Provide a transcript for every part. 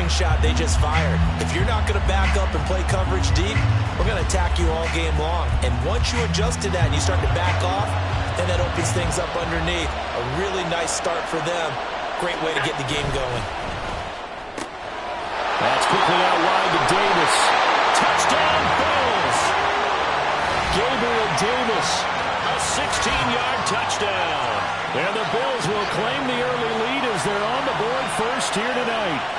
slingshot they just fired. If you're not going to back up and play coverage deep, we're going to attack you all game long. And once you adjust to that and you start to back off, then that opens things up underneath. A really nice start for them. Great way to get the game going. That's quickly out wide to Davis. Touchdown, Bills! Gabriel Davis, a 16-yard touchdown. And the Bills will claim the early lead as they're on the board first here tonight.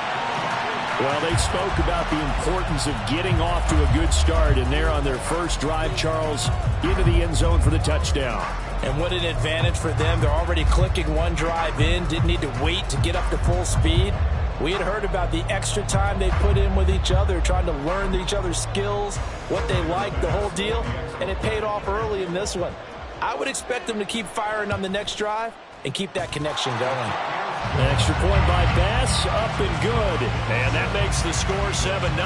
Well, they spoke about the importance of getting off to a good start, and they're on their first drive, Charles, into the end zone for the touchdown. And what an advantage for them. They're already clicking one drive in, didn't need to wait to get up to full speed. We had heard about the extra time they put in with each other, trying to learn each other's skills, what they like, the whole deal, and it paid off early in this one. I would expect them to keep firing on the next drive and keep that connection going. An extra point by Bass, up and good. And that makes the score 7-0.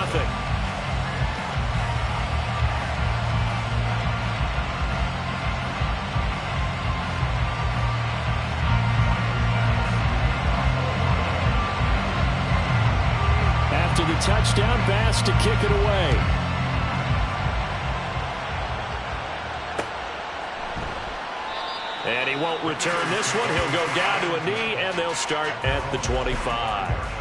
After the touchdown, Bass to kick it away. And he won't return this one. He'll go down to a knee, and they'll start at the 25.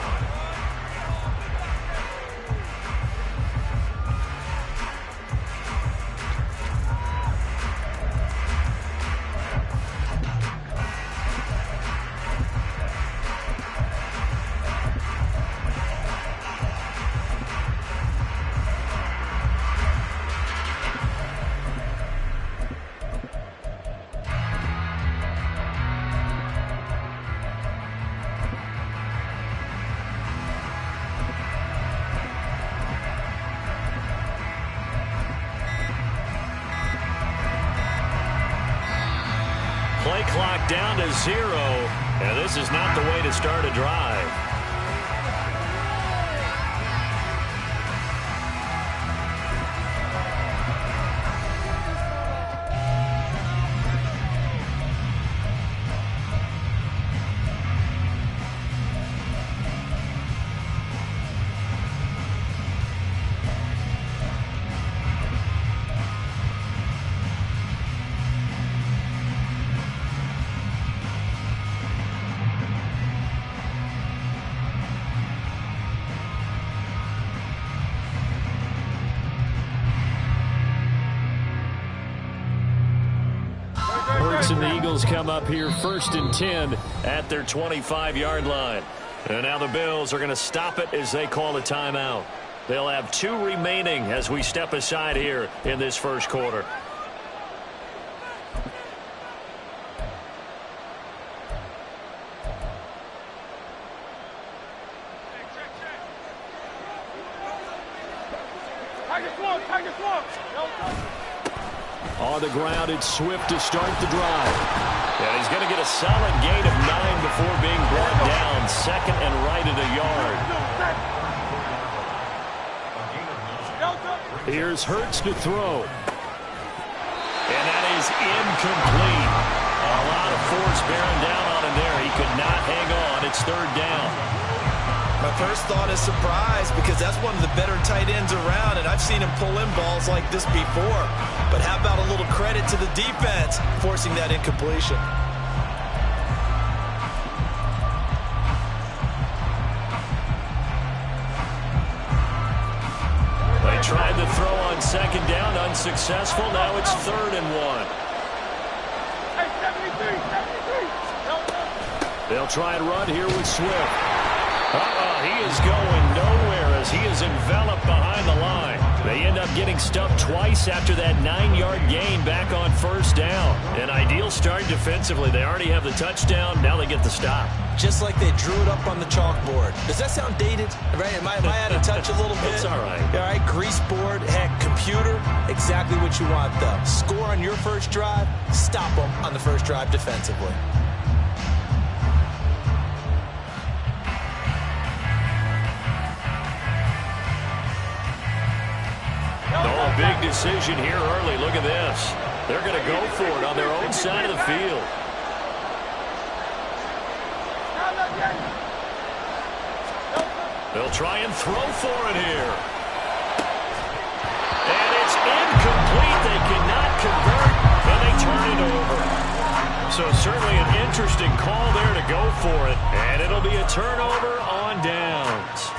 Play clock down to 0, and this is not the way to start a drive. And the Eagles come up here 1st and 10 at their 25-yard line. And now the Bills are going to stop it as they call a timeout. They'll have 2 remaining as we step aside here in this first quarter. On the ground, it's Swift to start the drive. And he's going to get a solid gain of 9 before being brought down. 2nd and right at a yard. Here's Hurts to throw. And that is incomplete. A lot of force bearing down on him there. He could not hang on. It's 3rd down. My first thought is surprise, because that's one of the better tight ends around, and I've seen him pull in balls like this before. But how about a little credit to the defense forcing that incompletion? They tried to throw on 2nd down, unsuccessful. Now it's 3rd and 1. They'll try and run here with Swift. He is going nowhere as he is enveloped behind the line. They end up getting stuffed twice after that 9-yard gain back on 1st down. An ideal start defensively. They already have the touchdown. Now they get the stop. Just like they drew it up on the chalkboard. Does that sound dated? Right? Am I out of touch a little bit? It's all right. All right, grease board, heck, computer, exactly what you want, though. Score on your first drive, stop them on the first drive defensively. Oh, a big decision here early. Look at this. They're going to go for it on their own side of the field. They'll try and throw for it here. And it's incomplete. They cannot convert, and they turn it over. So certainly an interesting call there to go for it. And it'll be a turnover on downs.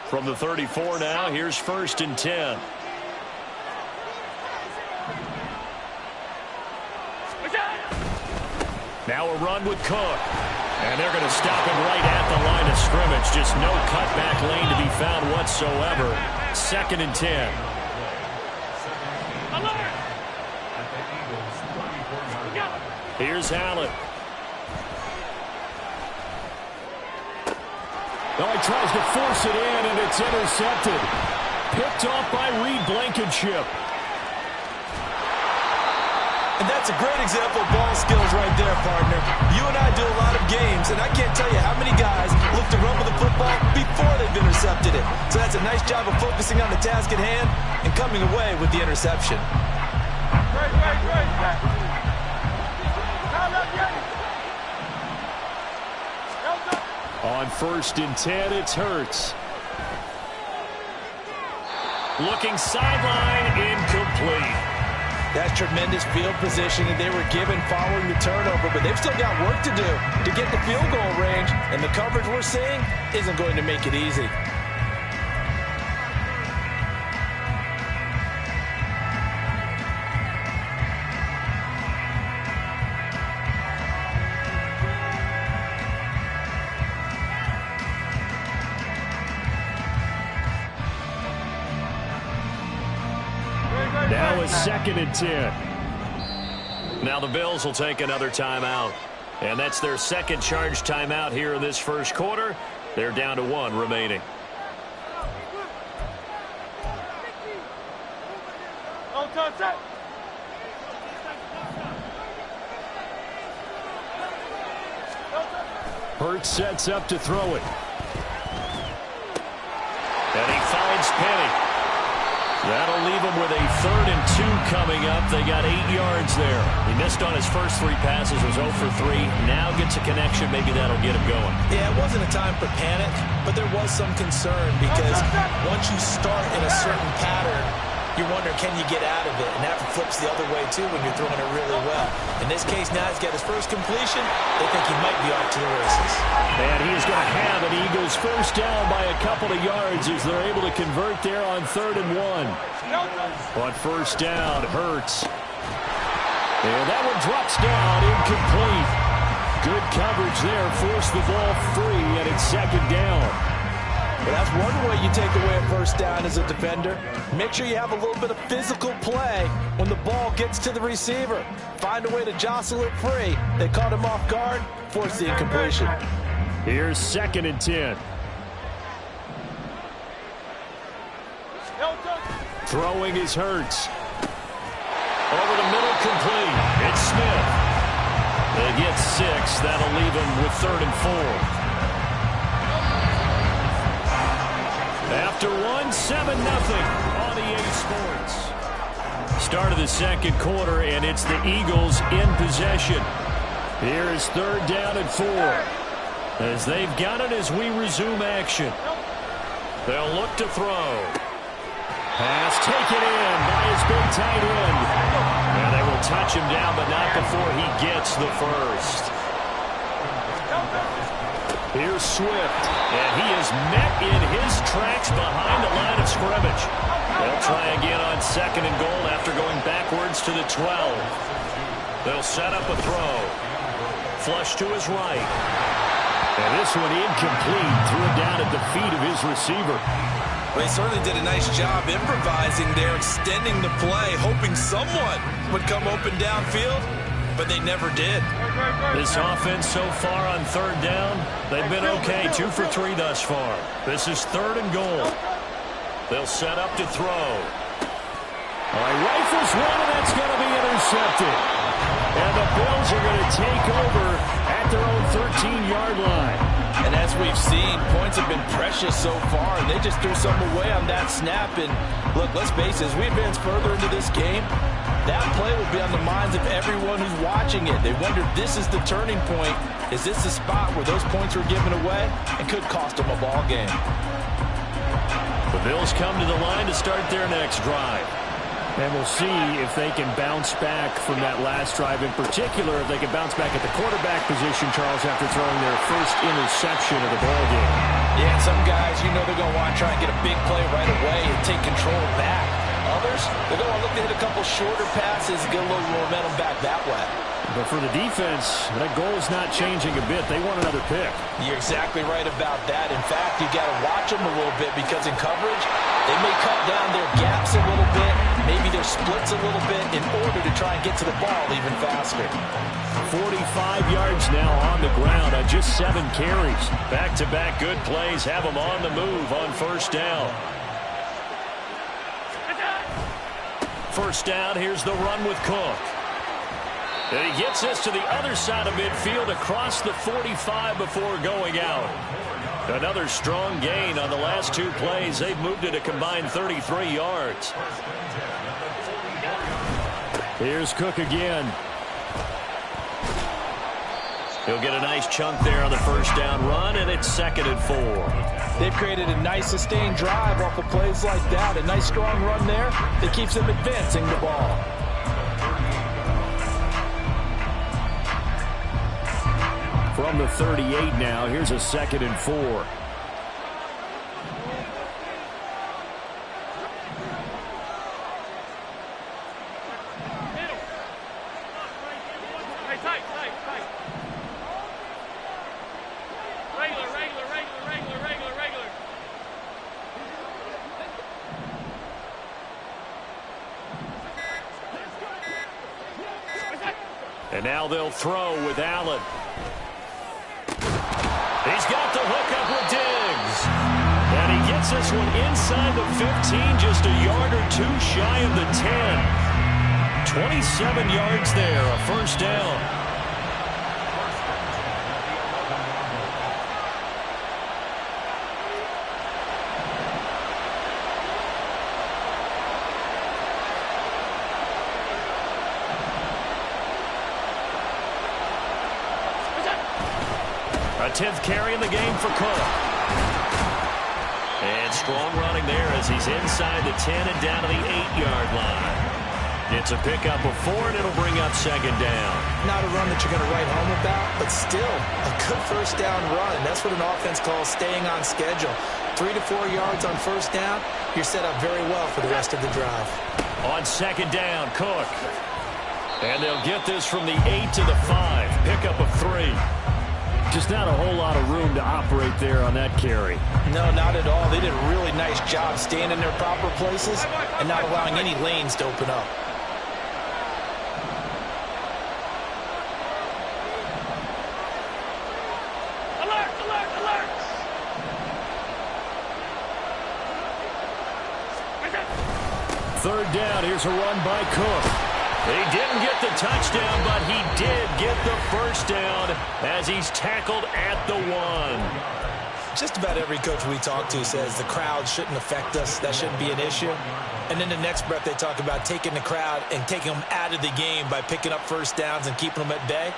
From the 34 now, here's 1st and 10. Now a run with Cook. And they're going to stop him right at the line of scrimmage. Just no cutback lane to be found whatsoever. 2nd and 10. Here's Allen. Oh, he tries to force it in, and it's intercepted. Picked off by Reed Blankenship. And that's a great example of ball skills right there, partner. You and I do a lot of games, and I can't tell you how many guys look to run with the football before they've intercepted it. So that's a nice job of focusing on the task at hand and coming away with the interception. On 1st and 10, it's Hurts. Looking sideline, incomplete. That's tremendous field position that they were given following the turnover, but they've still got work to do to get the field goal range, and the coverage we're seeing isn't going to make it easy. Now it's 2nd and 10. Now the Bills will take another timeout. And that's their second charge timeout here in this first quarter. They're down to 1 remaining. Hurts sets up to throw it. And he finds Penny. That'll leave him with a 3rd and 2 coming up. They got 8 yards there. He missed on his first 3 passes, was 0 for 3. Now gets a connection. Maybe that'll get him going. Yeah, it wasn't a time for panic, but there was some concern because once you start in a certain pattern, you wonder, can you get out of it? And that flips the other way, too, when you're throwing it really well. In this case, now he's got his first completion. They think he might be off to the races. And he is going to have an Eagles first down by a couple of yards as they're able to convert there on 3rd and 1. On 1st down, Hurts. And that one drops down, incomplete. Good coverage there, forced the ball free, and it's 2nd down. Well, that's one way you take away a first down as a defender. Make sure you have a little bit of physical play when the ball gets to the receiver. Find a way to jostle it free. They caught him off guard, forced the incompletion. Here's 2nd and 10. Throwing is Hurts. Over the middle, complete. It's Smith. They get 6. That'll leave him with 3rd and 4. After 1, 7-0 on EA Sports. Start of the second quarter, and it's the Eagles in possession. Here is 3rd down and 4. As they've got it as we resume action. They'll look to throw. Pass taken in by his big tight end. And they will touch him down, but not before he gets the first. Here's Swift. And he is met in his tracks behind the line of scrimmage. They'll try again on 2nd and goal after going backwards to the 12. They'll set up a throw. Flush to his right. And this one incomplete. Threw it down at the feet of his receiver. Well, he certainly did a nice job improvising there, extending the play, hoping someone would come open downfield, but they never did. This offense so far on 3rd down, they've been okay, 2 for 3 thus far. This is 3rd and goal. They'll set up to throw. All right, rifles one, and that's going to be intercepted. And the Bills are going to take over at their own 13-yard line. And as as we've seen, points have been precious so far, and they just threw some away on that snap. And look, let's face it, as we advance further into this game, that play will be on the minds of everyone who's watching it. They wonder if this is the turning point. Is this the spot where those points were given away and could cost them a ball game? The Bills come to the line to start their next drive. And we'll see if they can bounce back from that last drive. In particular, if they can bounce back at the quarterback position, Charles, after throwing their first interception of the ball game. Yeah, some guys, you know they're going to want to try and get a big play right away and take control back. Others, they're going to look to hit a couple shorter passes and get a little momentum back that way. But for the defense, that goal is not changing a bit. They want another pick. You're exactly right about that. In fact, you got to watch them a little bit because in coverage, they may cut down their gaps a little bit, maybe their splits a little bit in order to try and get to the ball even faster. 45 yards now on the ground on just 7 carries. Back-to-back good plays have them on the move on first down. First down, here's the run with Cook. And he gets this to the other side of midfield across the 45 before going out. Another strong gain on the last 2 plays. They've moved it a combined 33 yards. Here's Cook again. He'll get a nice chunk there on the first down run, and it's 2nd and 4. They've created a nice sustained drive off of plays like that. A nice strong run there that keeps them advancing the ball. From the 38 now, here's a 2nd and 4. And now they'll throw with Allen. He's got the hook up with Diggs. And he gets this one inside the 15, just a yard or 2 shy of the 10. 27 yards there, a first down. A 10th carry in the game for Cook. And strong running there as he's inside the 10 and down to the 8-yard line. It's a pickup of 4, and it'll bring up 2nd down. Not a run that you're going to write home about, but still a good first down run. That's what an offense calls staying on schedule. 3 to 4 yards on first down, you're set up very well for the rest of the drive. On 2nd down, Cook. And they'll get this from the 8 to the 5. Pickup of 3. Just not a whole lot of room to operate there on that carry. No, not at all. They did a really nice job staying in their proper places and not allowing any lanes to open up. Alert, alert, alert! 3rd down, here's a run by Cook. He didn't get the touchdown, but he did get the first down as he's tackled at the 1. Just about every coach we talk to says the crowd shouldn't affect us. That shouldn't be an issue. And in the next breath, they talk about taking the crowd and taking them out of the game by picking up first downs and keeping them at bay.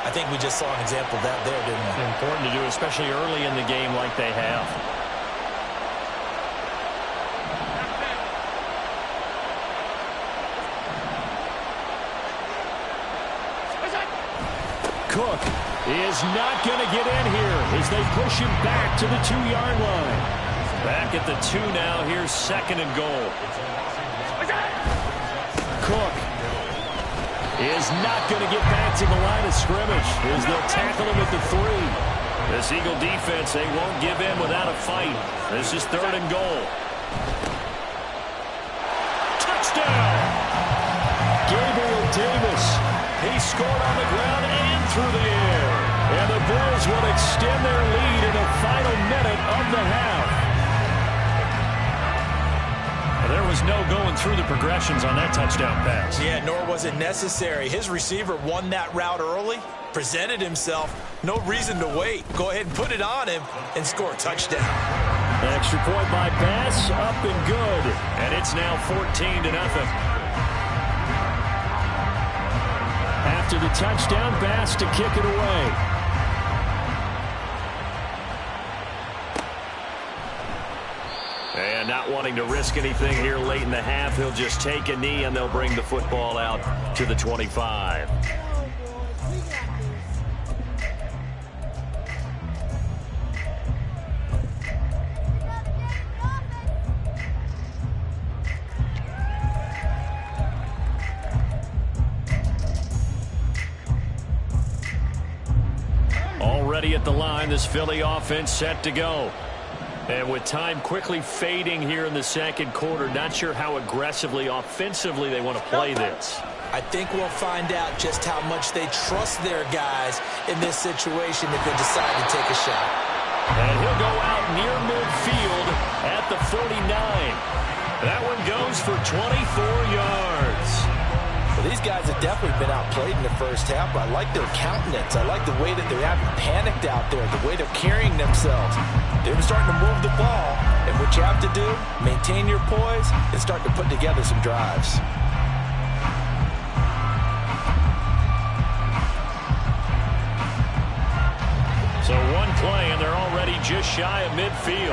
I think we just saw an example of that there, didn't we? Important to do, especially early in the game like they have. Cook is not going to get in here as they push him back to the 2-yard line. Back at the 2 now. Here's 2nd and goal. Cook is not going to get back to the line of scrimmage as they'll tackle him at the 3. This Eagle defense, they won't give in without a fight. This is 3rd and goal. Touchdown! Gabriel Davis. He scored on the ground and through the air. And the Bills will extend their lead in the final minute of the half. There was no going through the progressions on that touchdown pass. Yeah, nor was it necessary. His receiver won that route early, presented himself. No reason to wait. Go ahead and put it on him and score a touchdown. An extra point by Bass, up and good. And it's now 14-0. After the touchdown, Bass to kick it away. And not wanting to risk anything here late in the half, he'll just take a knee and they'll bring the football out to the 25. Already at the line, this Philly offense set to go. And with time quickly fading here in the second quarter, not sure how aggressively, offensively they want to play this. I think we'll find out just how much they trust their guys in this situation if they decide to take a shot. And he'll go out near midfield at the 49. That one goes for 24 yards. Well, these guys have definitely been outplayed in the first half, but I like their countenance. I like the way that they're having panicked out there, the way they're carrying themselves. They're starting to move the ball, and what you have to do, maintain your poise and start to put together some drives. So one play, and they're already just shy of midfield.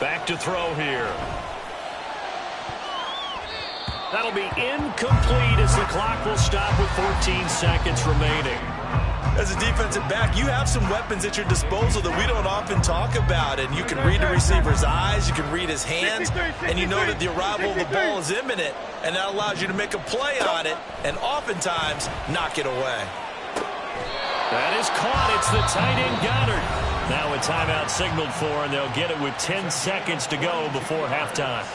Back to throw here. That'll be incomplete as the clock will stop with 14 seconds remaining. As a defensive back, you have some weapons at your disposal that we don't often talk about. And you can read the receiver's eyes, you can read his hands, and you know that the arrival of the ball is imminent. And that allows you to make a play on it and oftentimes knock it away. That is caught. It's the tight end Goddard. Now a timeout signaled for, and they'll get it with 10 seconds to go before halftime.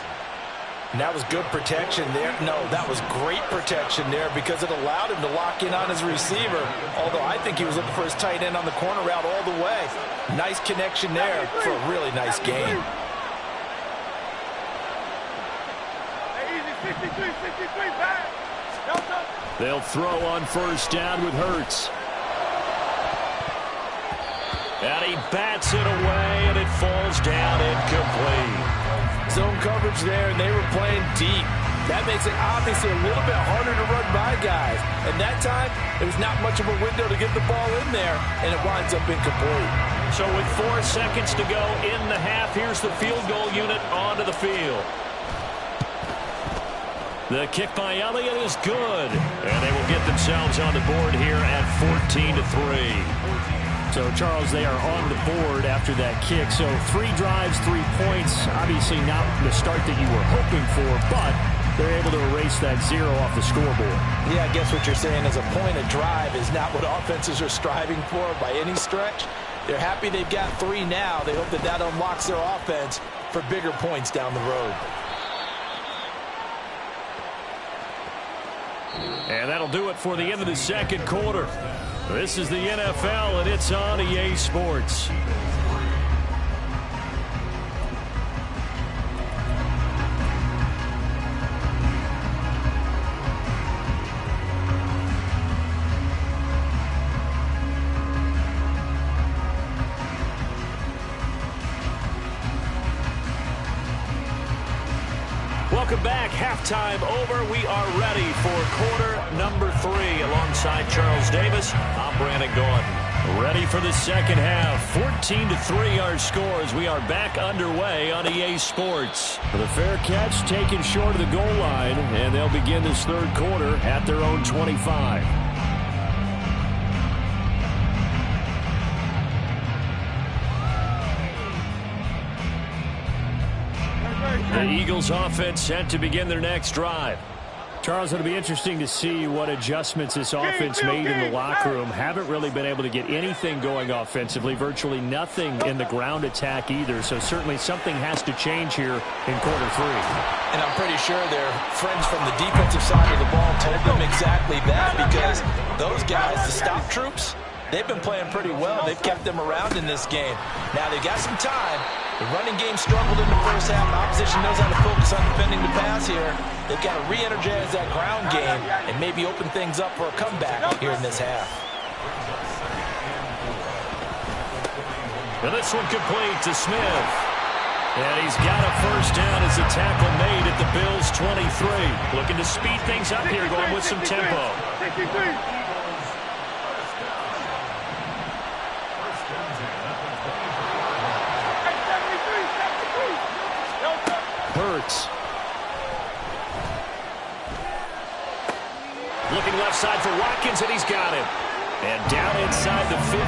And that was good protection there. No, that was great protection there because it allowed him to lock in on his receiver. Although I think he was looking for his tight end on the corner route all the way. Nice connection there for a really nice game. They'll throw on first down with Hurts. And he bats it away, and it falls down incomplete. Zone coverage there, and they were playing deep. That makes it obviously a little bit harder to run by guys. And that time, there was not much of a window to get the ball in there, and it winds up incomplete. So with 4 seconds to go in the half, here's the field goal unit onto the field. The kick by Elliott is good, and they will get themselves on the board here at 14-3. So, Charles, they are on the board after that kick. So 3 drives, 3 points. Obviously not the start that you were hoping for, but they're able to erase that 0 off the scoreboard. Yeah, I guess what you're saying is a point of drive is not what offenses are striving for by any stretch. They're happy they've got 3 now. They hope that that unlocks their offense for bigger points down the road. And that'll do it for the end of the second quarter. This is the NFL, and it's on EA Sports. Welcome back. Halftime over. We are ready for quarter number 3 alongside Charles Davis. I'm Brandon Gordon. Ready for the second half. 14-3 our scores. We are back underway on EA Sports. The fair catch taken short of the goal line, and they'll begin this third quarter at their own 25. The Eagles offense set to begin their next drive. Charles, it'll be interesting to see what adjustments this offense made in the locker room. Haven't really been able to get anything going offensively, virtually nothing in the ground attack either. So certainly something has to change here in quarter 3. And I'm pretty sure their friends from the defensive side of the ball told them exactly that, because those guys, the stop troops, they've been playing pretty well. They've kept them around in this game. Now they've got some time. The running game struggled in the first half. Opposition knows how to focus on defending the pass here. They've got to re-energize that ground game and maybe open things up for a comeback here in this half. And this one complete to Smith. And he's got a first down as a tackle made at the Bills' 23. Looking to speed things up here, going with some tempo. Hurts. Looking left side for Watkins, and he's got it. And down inside the 15,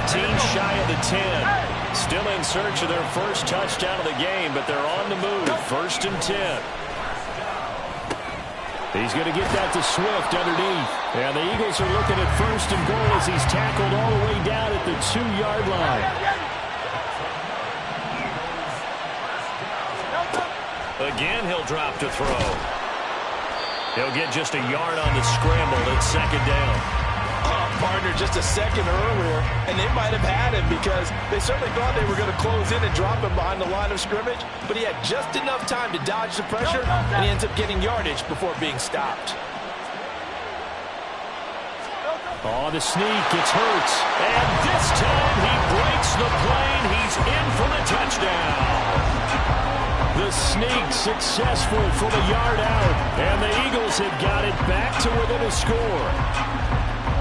shy of the 10. Still in search of their first touchdown of the game, but they're on the move. 1st and 10. He's going to get that to Swift underneath. And the Eagles are looking at 1st and goal as he's tackled all the way down at the 2-yard line. Again, he'll drop to throw. He'll get just a yard on the scramble at 2nd down. Partner just a second earlier, and they might have had him because they certainly thought they were going to close in and drop him behind the line of scrimmage, but he had just enough time to dodge the pressure, and he ends up getting yardage before being stopped. Oh, the sneak, it's Hurts, and this time he breaks the plane. He's in for the touchdown. The sneak successful from a yard out, and the Eagles have got it back to within a score.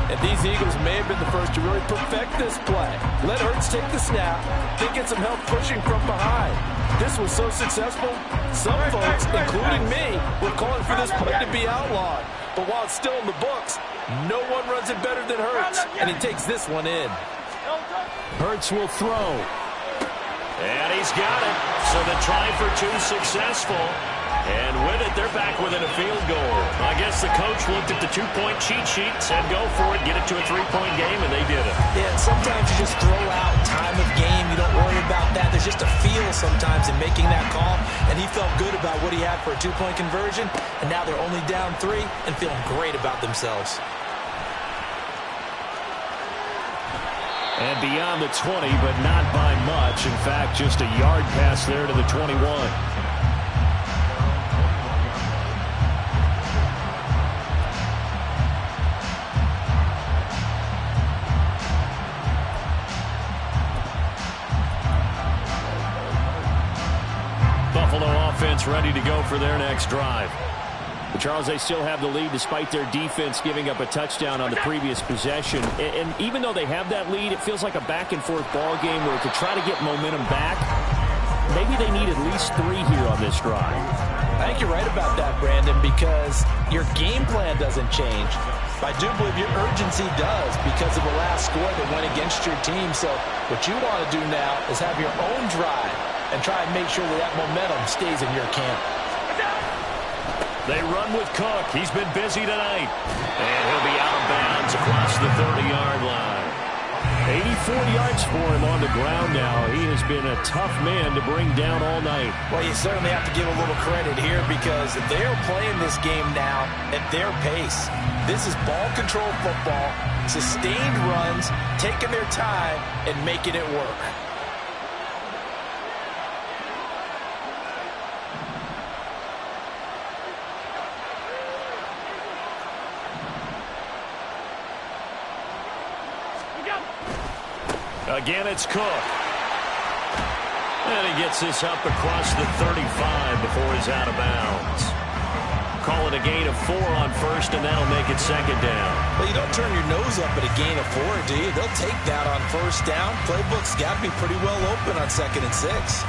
And these Eagles may have been the first to really perfect this play. Let Hurts take the snap, then get some help pushing from behind. This was so successful, some folks, including me, were calling for this play to be outlawed. But while it's still in the books, no one runs it better than Hurts, and he takes this one in. Hurts will throw. And he's got it. So the try for 2 successful. And with it, they're back within a field goal. I guess the coach looked at the 2-point cheat sheet, said go for it, get it to a 3-point game, and they did it. Yeah, and sometimes you just throw out time of game. You don't worry about that. There's just a feel sometimes in making that call, and he felt good about what he had for a 2-point conversion, and now they're only down 3 and feeling great about themselves. And beyond the 20, but not by much. In fact, just a yard pass there to the 21. Offense ready to go for their next drive. But Charles, they still have the lead despite their defense giving up a touchdown on the previous possession. And even though they have that lead, it feels like a back-and-forth ball game where to try to get momentum back, maybe they need at least 3 here on this drive. I think you're right about that, Brandon, because your game plan doesn't change. But I do believe your urgency does because of the last score that went against your team. So what you want to do now is have your own drive and try and make sure that momentum stays in your camp. They run with Cook. He's been busy tonight. And he'll be out of bounds across the 30-yard line. 84 yards for him on the ground now. He has been a tough man to bring down all night. Well, you certainly have to give a little credit here because they're playing this game now at their pace. This is ball control football, sustained runs, taking their time, and making it work. Again, it's Cook. And he gets this up across the 35 before he's out of bounds. Call it a gain of 4 on first, and that'll make it 2nd down. Well, you don't turn your nose up at a gain of 4, do you? They'll take that on first down. Playbook's got to be pretty well open on 2nd and 6.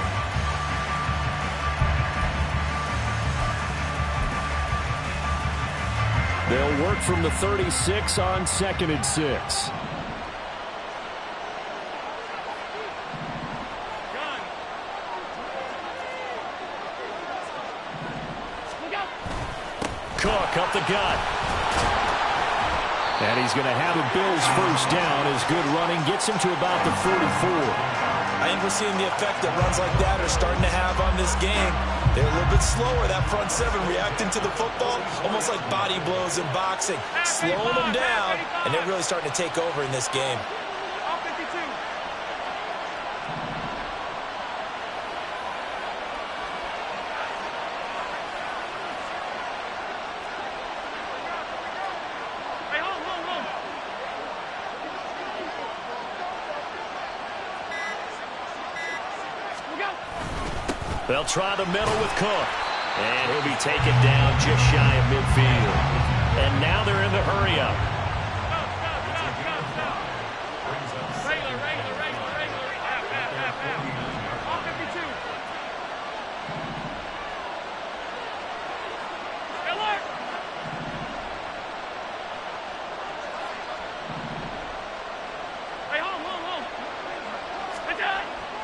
They'll work from the 36 on 2nd and 6. Cook up the gut. And he's going to have a Bills first down as good running gets him to about the 44. I think we're seeing the effect that runs like that are starting to have on this game. They're a little bit slower, that front 7 reacting to the football, almost like body blows in boxing, slowing them down, and they're really starting to take over in this game. They'll try the middle with Cook. And he'll be taken down just shy of midfield. And now they're in the hurry-up.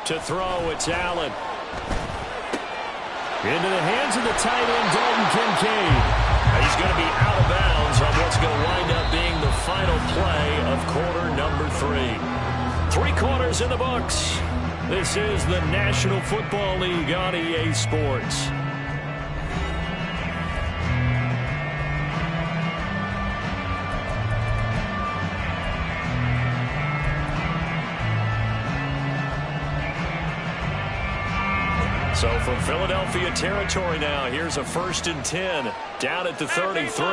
To throw, it's Allen. Into the hands of the tight end, Dalton Kincaid. He's going to be out of bounds on what's going to wind up being the final play of quarter number 3. 3 quarters in the books. This is the National Football League on EA Sports. So from Philadelphia territory now, here's a 1st and 10 down at the 33.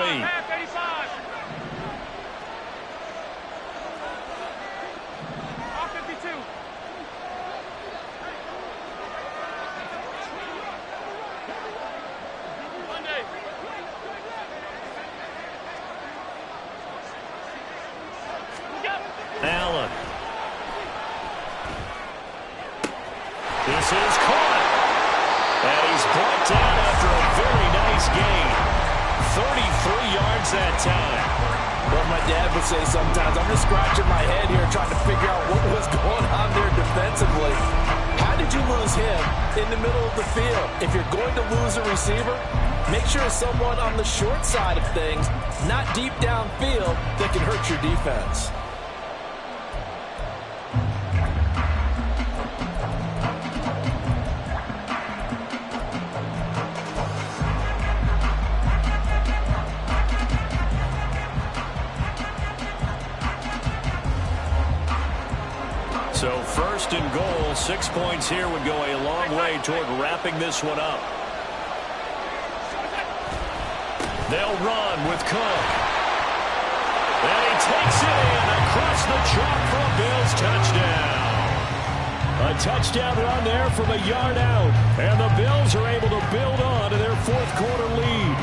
Allen. This is caught. And he's brought down after a very nice gain. 33 yards that time. Well, my dad would say sometimes, I'm just scratching my head here trying to figure out what was going on there defensively. How did you lose him in the middle of the field? If you're going to lose a receiver, make sure it's someone on the short side of things, not deep downfield, that can hurt your defense. So 1st and goal, 6 points here would go a long way toward wrapping this one up. They'll run with Cook. And he takes it in across the chalk for a Bills touchdown. A touchdown run there from a yard out. And the Bills are able to build on to their 4th quarter lead.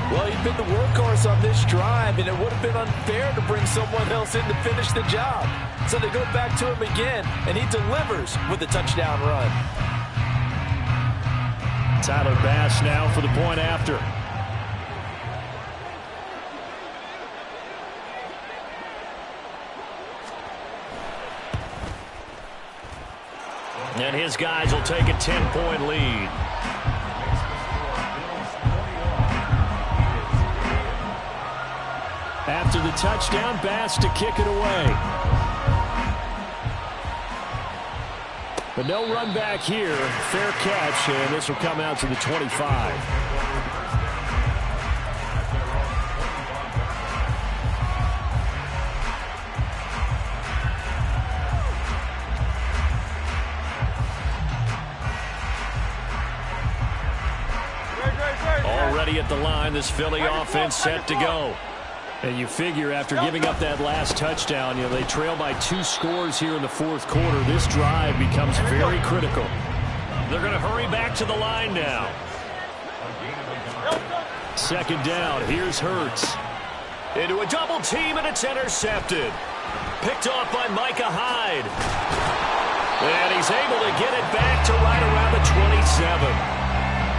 Well, he'd been the workhorse on this drive, and it would have been unfair to bring someone else in to finish the job. So they go back to him again, and he delivers with a touchdown run. Tyler Bass now for the point after. And his guys will take a 10-point lead. After the touchdown, Bass to kick it away. But no run back here. Fair catch, and this will come out to the 25. Already at the line, this Philly offense set to go. And you figure after giving up that last touchdown, they trail by 2 scores here in the 4th quarter. This drive becomes very critical. They're going to hurry back to the line now. 2nd down. Here's Hurts. Into a double team, and it's intercepted. Picked off by Micah Hyde. And he's able to get it back to right around the 27.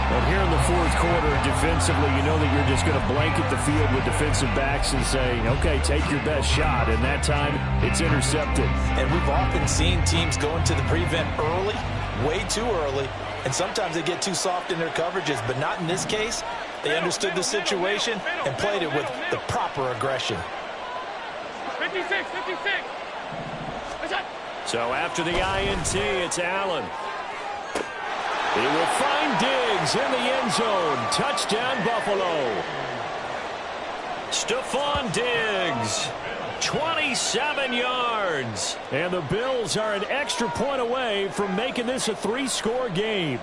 But here in the 4th quarter, defensively, you know that you're just going to blanket the field with defensive backs and say, okay, take your best shot. And that time, it's intercepted. And we've often seen teams go into the prevent early, way too early, and sometimes they get too soft in their coverages. But not in this case. They understood the situation and played it with the proper aggression. 56. So after the INT, it's Allen. He will find Diggs in the end zone. Touchdown, Buffalo. Stephon Diggs, 27 yards. And the Bills are an extra point away from making this a 3-score game.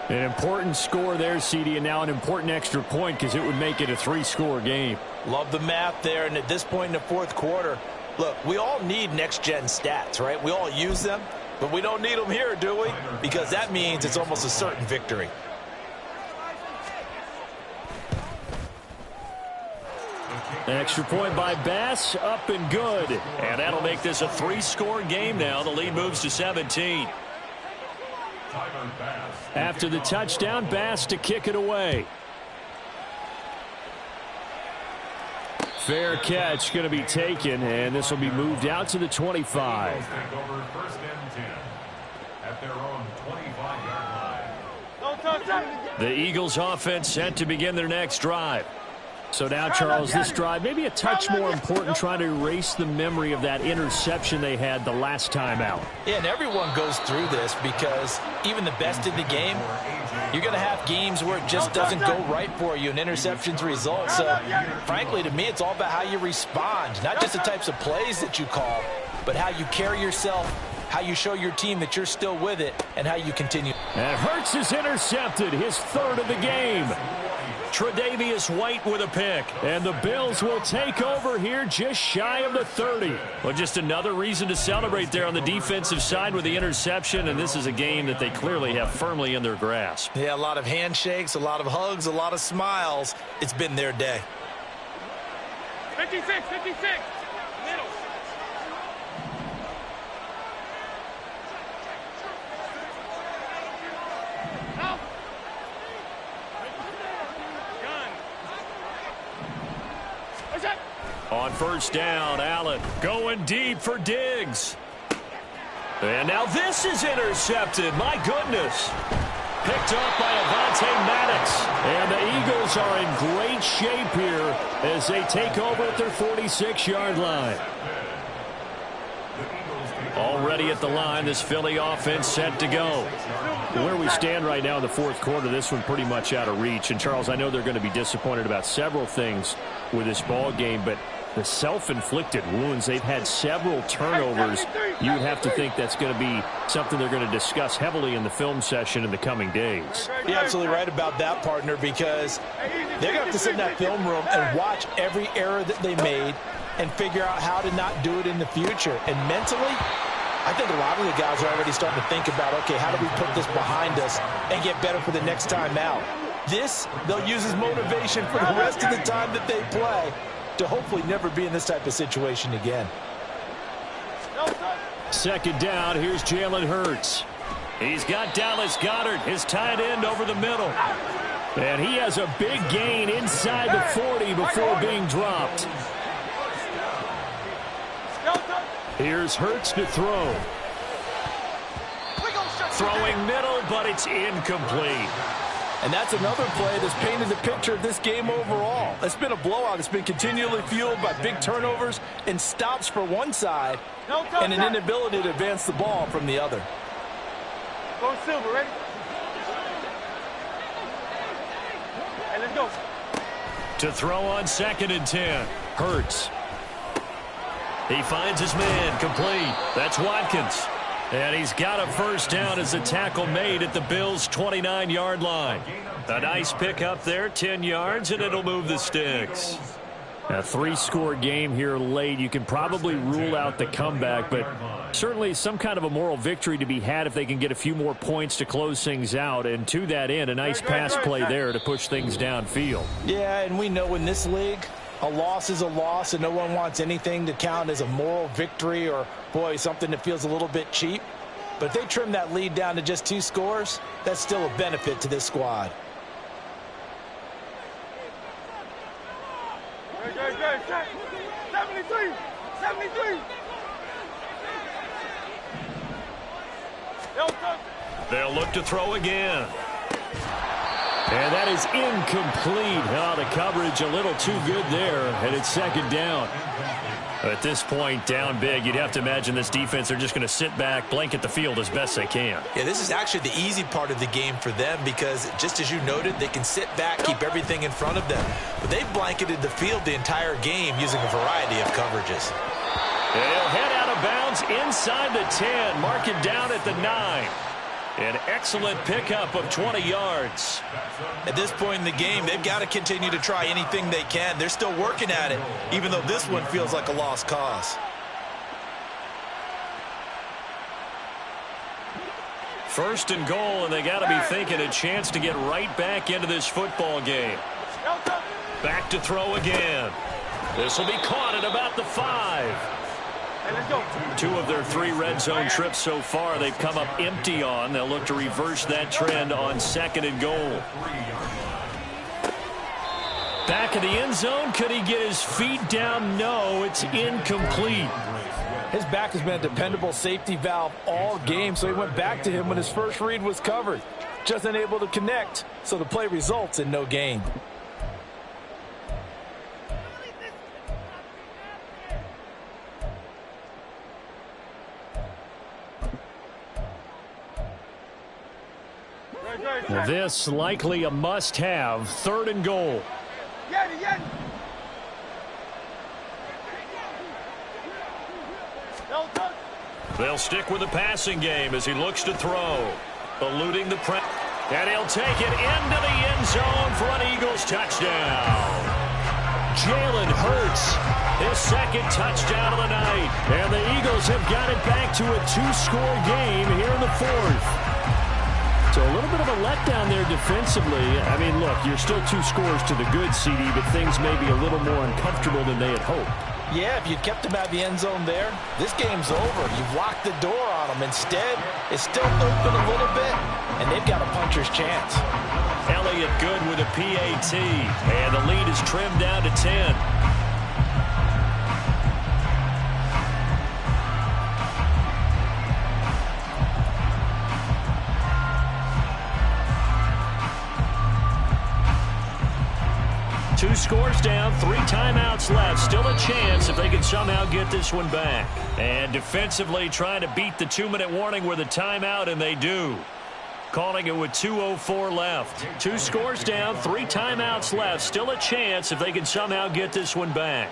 An important score there, CD, and now an important extra point because it would make it a 3-score game. Love the math there, and at this point in the 4th quarter, look, we all need next-gen stats, right? We all use them. But we don't need them here, do we? Because that means it's almost a certain victory. Extra point by Bass, up and good. And that'll make this a 3-score game now. The lead moves to 17. After the touchdown, Bass to kick it away. Fair catch going to be taken, and this will be moved out to the 25. The Eagles offense set to begin their next drive. So now, Charles, this drive maybe a touch more important, trying to erase the memory of that interception they had the last time out. Yeah, and everyone goes through this because even the best in the game, you're going to have games where it just doesn't go right for you and interceptions result. So, frankly, to me, it's all about how you respond, not just the types of plays that you call, but how you carry yourself, how you show your team that you're still with it, and how you continue. And Hurts is intercepted, his third of the game. Tre'Davious White with a pick. And the Bills will take over here just shy of the 30. Well, just another reason to celebrate there on the defensive side with the interception. And this is a game that they clearly have firmly in their grasp. Yeah, a lot of handshakes, a lot of hugs, a lot of smiles. It's been their day. 56, 56. Middle. Out. On first down, Allen going deep for Diggs. And now this is intercepted. My goodness. Picked up by Avonte Maddox. And the Eagles are in great shape here as they take over at their 46-yard line. Already at the line, this Philly offense set to go. Where we stand right now in the fourth quarter, this one pretty much out of reach. And, Charles, I know they're going to be disappointed about several things with this ball game, but the self-inflicted wounds, they've had several turnovers. You'd have to think that's going to be something they're going to discuss heavily in the film session in the coming days. You're absolutely right about that, partner, because they're going to have to sit in that film room and watch every error that they made and figure out how to not do it in the future. And mentally, I think a lot of the guys are already starting to think about, okay, how do we put this behind us and get better for the next time out? This, they'll use as motivation for the rest of the time that they play to hopefully never be in this type of situation again. Second down, here's Jalen Hurts. He's got Dallas Goedert, his tight end, over the middle. And he has a big gain inside the 40 before being dropped. Here's Hurts to throw. Throwing middle, but it's incomplete. And that's another play that's painted the picture of this game overall. It's been a blowout. It's been continually fueled by big turnovers and stops for one side and an inability to advance the ball from the other. Go Silver, ready? Hey, let's go. To throw on 2nd and 10. Hurts. He finds his man, complete. That's Watkins. And he's got a first down as the tackle made at the Bills' 29-yard line. A nice pickup there, 10 yards, and it'll move the sticks. A 3-score game here late. You can probably rule out the comeback, but certainly some kind of a moral victory to be had if they can get a few more points to close things out. And to that end, a nice pass play there to push things downfield. Yeah, and we know in this league, a loss is a loss, and no one wants anything to count as a moral victory or, boy, something that feels a little bit cheap. But if they trim that lead down to just 2 scores, that's still a benefit to this squad. Good. 73. 73. They'll look to throw again. And that is incomplete. Oh, the coverage a little too good there, and it's 2nd down. At this point, down big, you'd have to imagine this defense are just going to sit back, blanket the field as best they can. Yeah, this is actually the easy part of the game for them because, just as you noted, they can sit back, keep everything in front of them. But they've blanketed the field the entire game using a variety of coverages. And he'll head out of bounds inside the 10, mark it down at the 9. An excellent pickup of 20 yards. At this point in the game, they've got to continue to try anything they can. They're still working at it, even though this one feels like a lost cause. First and goal, and they got to be thinking a chance to get right back into this football game. Back to throw again. This will be caught at about the 5. 2 of their 3 red zone trips so far they've come up empty on. They'll look to reverse that trend on second and goal. Back in the end zone. Could he get his feet down? No, it's incomplete. His back has been a dependable safety valve all game, so he went back to him when his first read was covered. Just unable to connect, so the play results in no gain. This likely a must-have. Third and goal. They'll stick with the passing game as he looks to throw. Eluding the press. And he'll take it into the end zone for an Eagles touchdown. Jalen Hurts, his second touchdown of the night. And the Eagles have got it back to a 2-score game here in the 4th. So a little bit of a letdown there defensively. I mean, look, you're still 2 scores to the good, CD, but things may be a little more uncomfortable than they had hoped. Yeah, if you kept him out of the end zone there, this game's over. You've locked the door on him. Instead, it's still open a little bit, and they've got a puncher's chance. Elliott good with a PAT, and the lead is trimmed down to 10. Two scores down, 3 timeouts left. Still a chance if they can somehow get this one back. And defensively trying to beat the 2-minute warning with a timeout, and they do. Calling it with 2:04 left. 2 scores down, 3 timeouts left. Still a chance if they can somehow get this one back.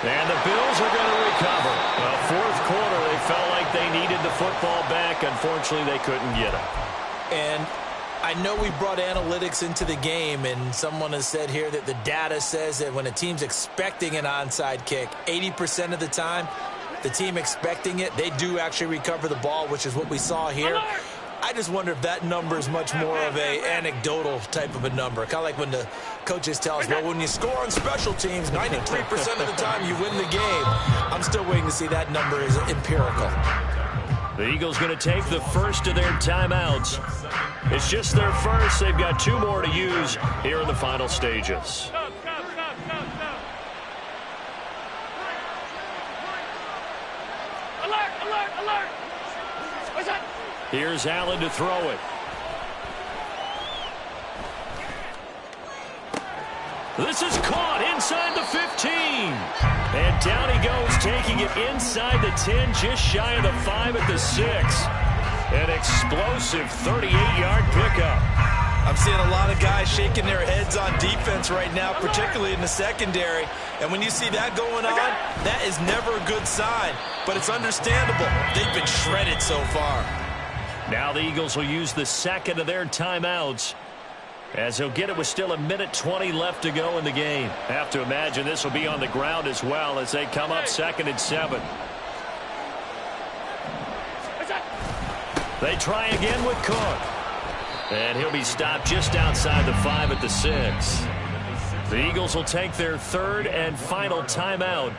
And the Bills are going to recover. Well, 4th quarter, they felt like they needed the football back. Unfortunately, they couldn't get it. And I know we brought analytics into the game, and someone has said here that the data says that when a team's expecting an onside kick, 80% of the time, the team expecting it, they do actually recover the ball, which is what we saw here. I just wonder if that number is much more of a anecdotal type of a number. Kind of like when the coaches tell us, well, when you score on special teams, 93% of the time you win the game. I'm still waiting to see that number is empirical. The Eagles going to take the first of their timeouts. It's just their first. They've got 2 more to use here in the final stages. Alert, alert, alert. What's that? Here's Allen to throw it. This is caught inside the 15. And down he goes, taking it inside the 10, just shy of the 5 at the 6. An explosive 38-yard pickup. I'm seeing a lot of guys shaking their heads on defense right now, particularly in the secondary. And when you see that going on, that is never a good sign. But it's understandable. They've been shredded so far. Now the Eagles will use the second of their timeouts, as he'll get it with still 1:20 left to go in the game. Have to imagine this will be on the ground as well as they come up 2nd and 7. They try again with Cook. And he'll be stopped just outside the 5 at the 6. The Eagles will take their 3rd and final timeout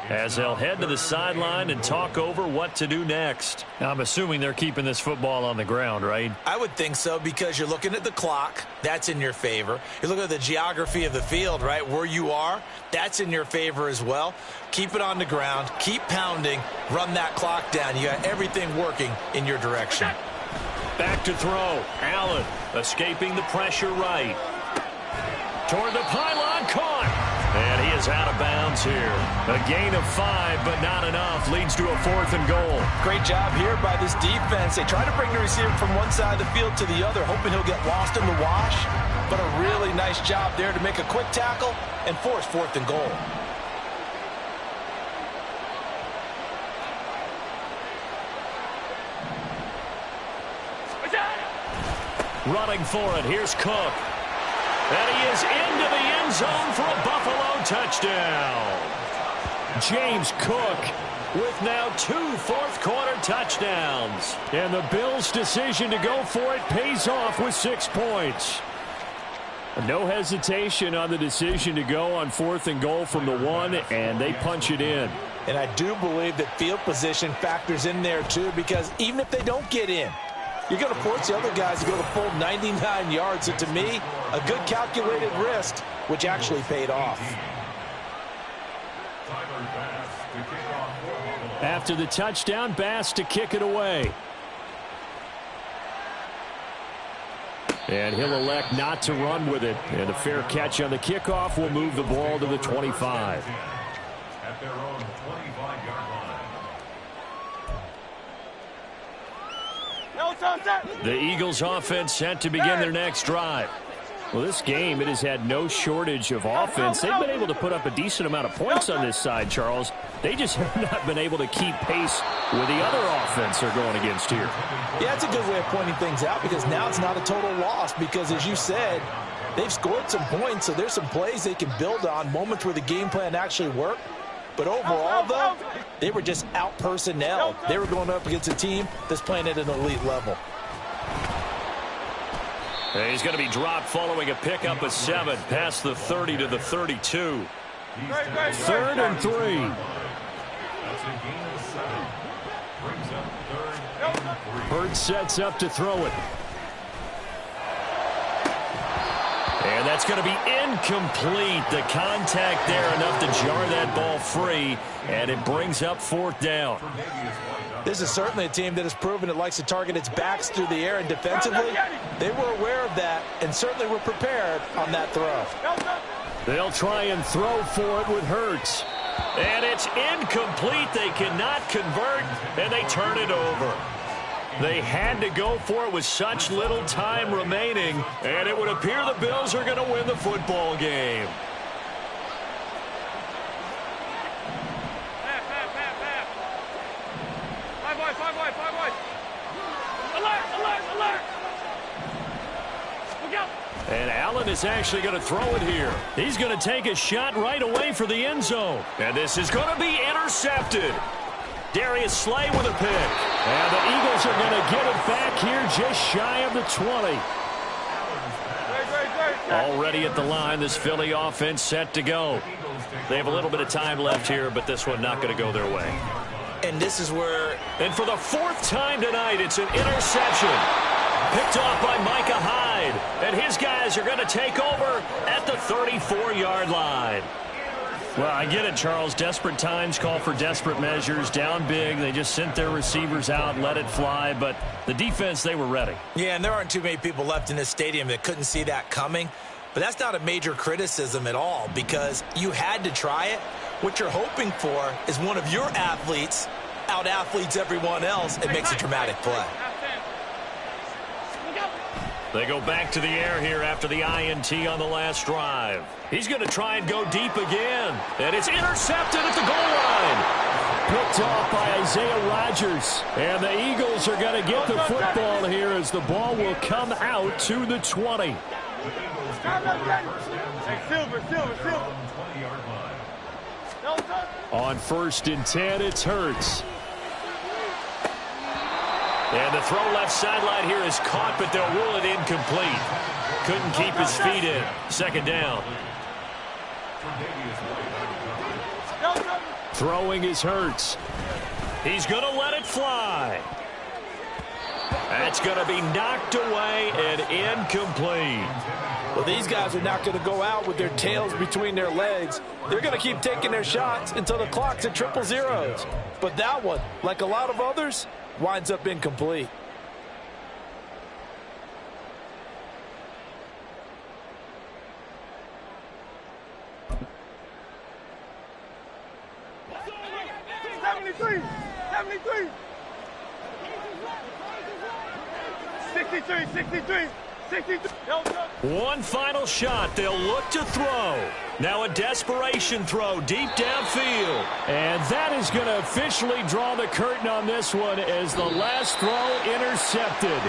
as they'll head to the sideline and talk over what to do next. Now, I'm assuming they're keeping this football on the ground, right? I would think so, because you're looking at the clock. That's in your favor. You're looking at the geography of the field, right? Where you are, that's in your favor as well. Keep it on the ground. Keep pounding. Run that clock down. You got everything working in your direction. Back to throw. Allen escaping the pressure right. Toward the pylon, caught. And he is out of bounds here. A gain of 5, but not enough. Leads to a 4th and goal. Great job here by this defense. They try to bring the receiver from one side of the field to the other, hoping he'll get lost in the wash. But a really nice job there to make a quick tackle and force 4th and goal. Running for it. Here's Cook. And he is into the end zone for a Buffalo touchdown. James Cook with now 2 fourth-quarter touchdowns. And the Bills' decision to go for it pays off with 6 points. No hesitation on the decision to go on 4th and goal from the 1, and they punch it in. And I do believe that field position factors in there, too, because even if they don't get in, you're going to force the other guys to go the full 99 yards. So, to me, a good calculated risk, which actually paid off. After the touchdown, Bass to kick it away. And he'll elect not to run with it. And a fair catch on the kickoff will move the ball to the 25. At their own 25-yard line. The Eagles offense set to begin their next drive. Well, this game, it has had no shortage of offense. They've been able to put up a decent amount of points on this side, Charles. They just have not been able to keep pace with the other offense they're going against here. Yeah, it's a good way of pointing things out because now it's not a total loss because, as you said, they've scored some points, so there's some plays they can build on, moments where the game plan actually worked. But overall, though, they were just out-personnel. They were going up against a team that's playing at an elite level. He's going to be dropped following a pickup of 7 past the 30 to the 32. 3rd and 3. That's a gain of 7. Brings up 3rd and 3. Hurts sets up to throw it. And that's going to be incomplete. The contact there enough to jar that ball free, and it brings up 4th down. This is certainly a team that has proven it likes to target its backs through the air, and defensively, they were aware of that and certainly were prepared on that throw. They'll try and throw for it with Hurts. And it's incomplete. They cannot convert, and they turn it over. They had to go for it with such little time remaining, and it would appear the Bills are going to win the football game. And Allen is actually going to throw it here. He's going to take a shot right away for the end zone. And this is going to be intercepted. Darius Slay with a pick. And the Eagles are going to get it back here just shy of the 20. Already at the line, this Philly offense set to go. They have a little bit of time left here, but this one not going to go their way. And this is where... And for the 4th time tonight, it's an interception. Picked off by Micah Hyde. And his guys are going to take over at the 34-yard line. Well, I get it, Charles. Desperate times call for desperate measures. Down big. They just sent their receivers out, let it fly. But the defense, they were ready. Yeah, and there aren't too many people left in this stadium that couldn't see that coming. But that's not a major criticism at all because you had to try it. What you're hoping for is one of your athletes out-athletes everyone else and makes a dramatic play. They go back to the air here after the INT on the last drive. He's going to try and go deep again. And it's intercepted at the goal line. Picked off by Isaiah Rodgers. And the Eagles are going to get the football here as the ball will come out to the 20. Silver. On 1st and 10, it's Hurts. And the throw left sideline here is caught, but they'll rule it incomplete. Couldn't keep his feet in. 2nd down. Throwing is Hurts. He's going to let it fly. That's going to be knocked away and incomplete. Well, these guys are not going to go out with their tails between their legs. They're going to keep taking their shots until the clock's at 000. But that one, like a lot of others, winds up incomplete. One final shot. They'll look to throw. Now a desperation throw deep downfield. And that is going to officially draw the curtain on this one as the last throw intercepted.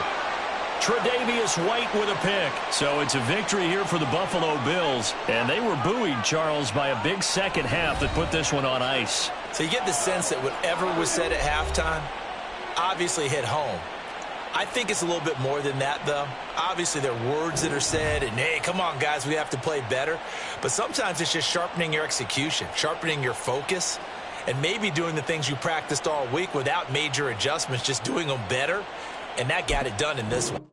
Tre'Davious White with a pick. So it's a victory here for the Buffalo Bills. And they were buoyed, Charles, by a big second half that put this one on ice. So you get the sense that whatever was said at halftime obviously hit home. I think it's a little bit more than that, though. Obviously, there are words that are said, and, hey, come on, guys, we have to play better. But sometimes it's just sharpening your execution, sharpening your focus, and maybe doing the things you practiced all week without major adjustments, just doing them better. And that got it done in this one.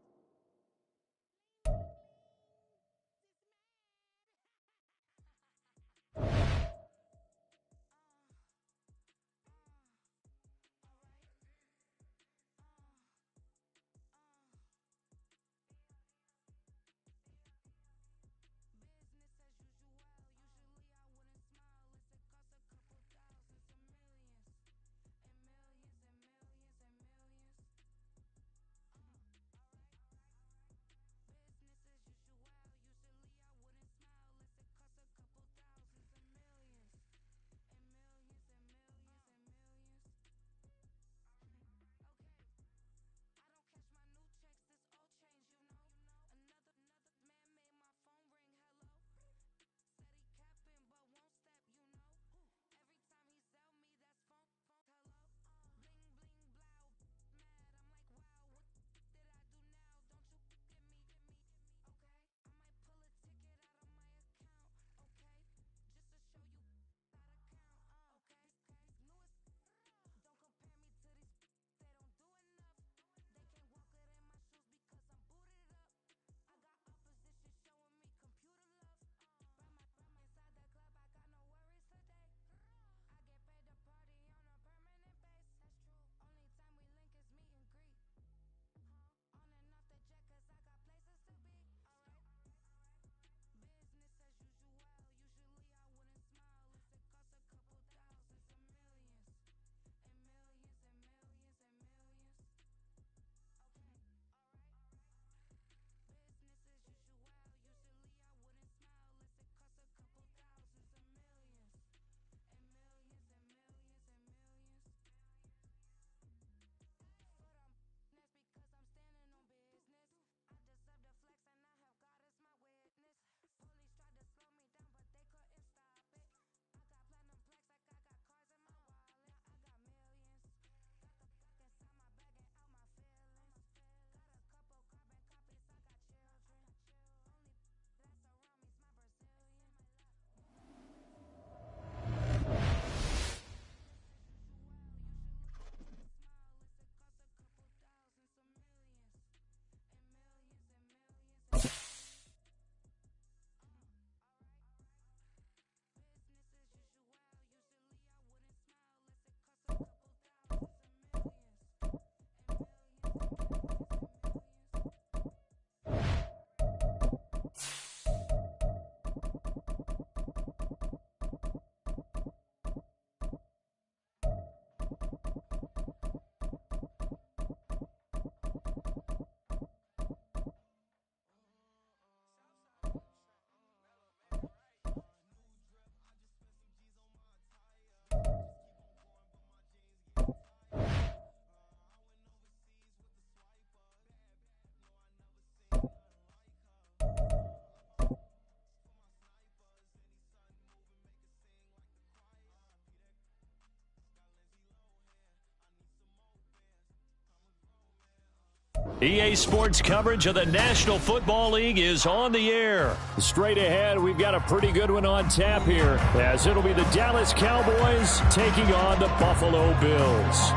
EA Sports coverage of the National Football League is on the air. Straight ahead, we've got a pretty good one on tap here, as it'll be the Dallas Cowboys taking on the Buffalo Bills.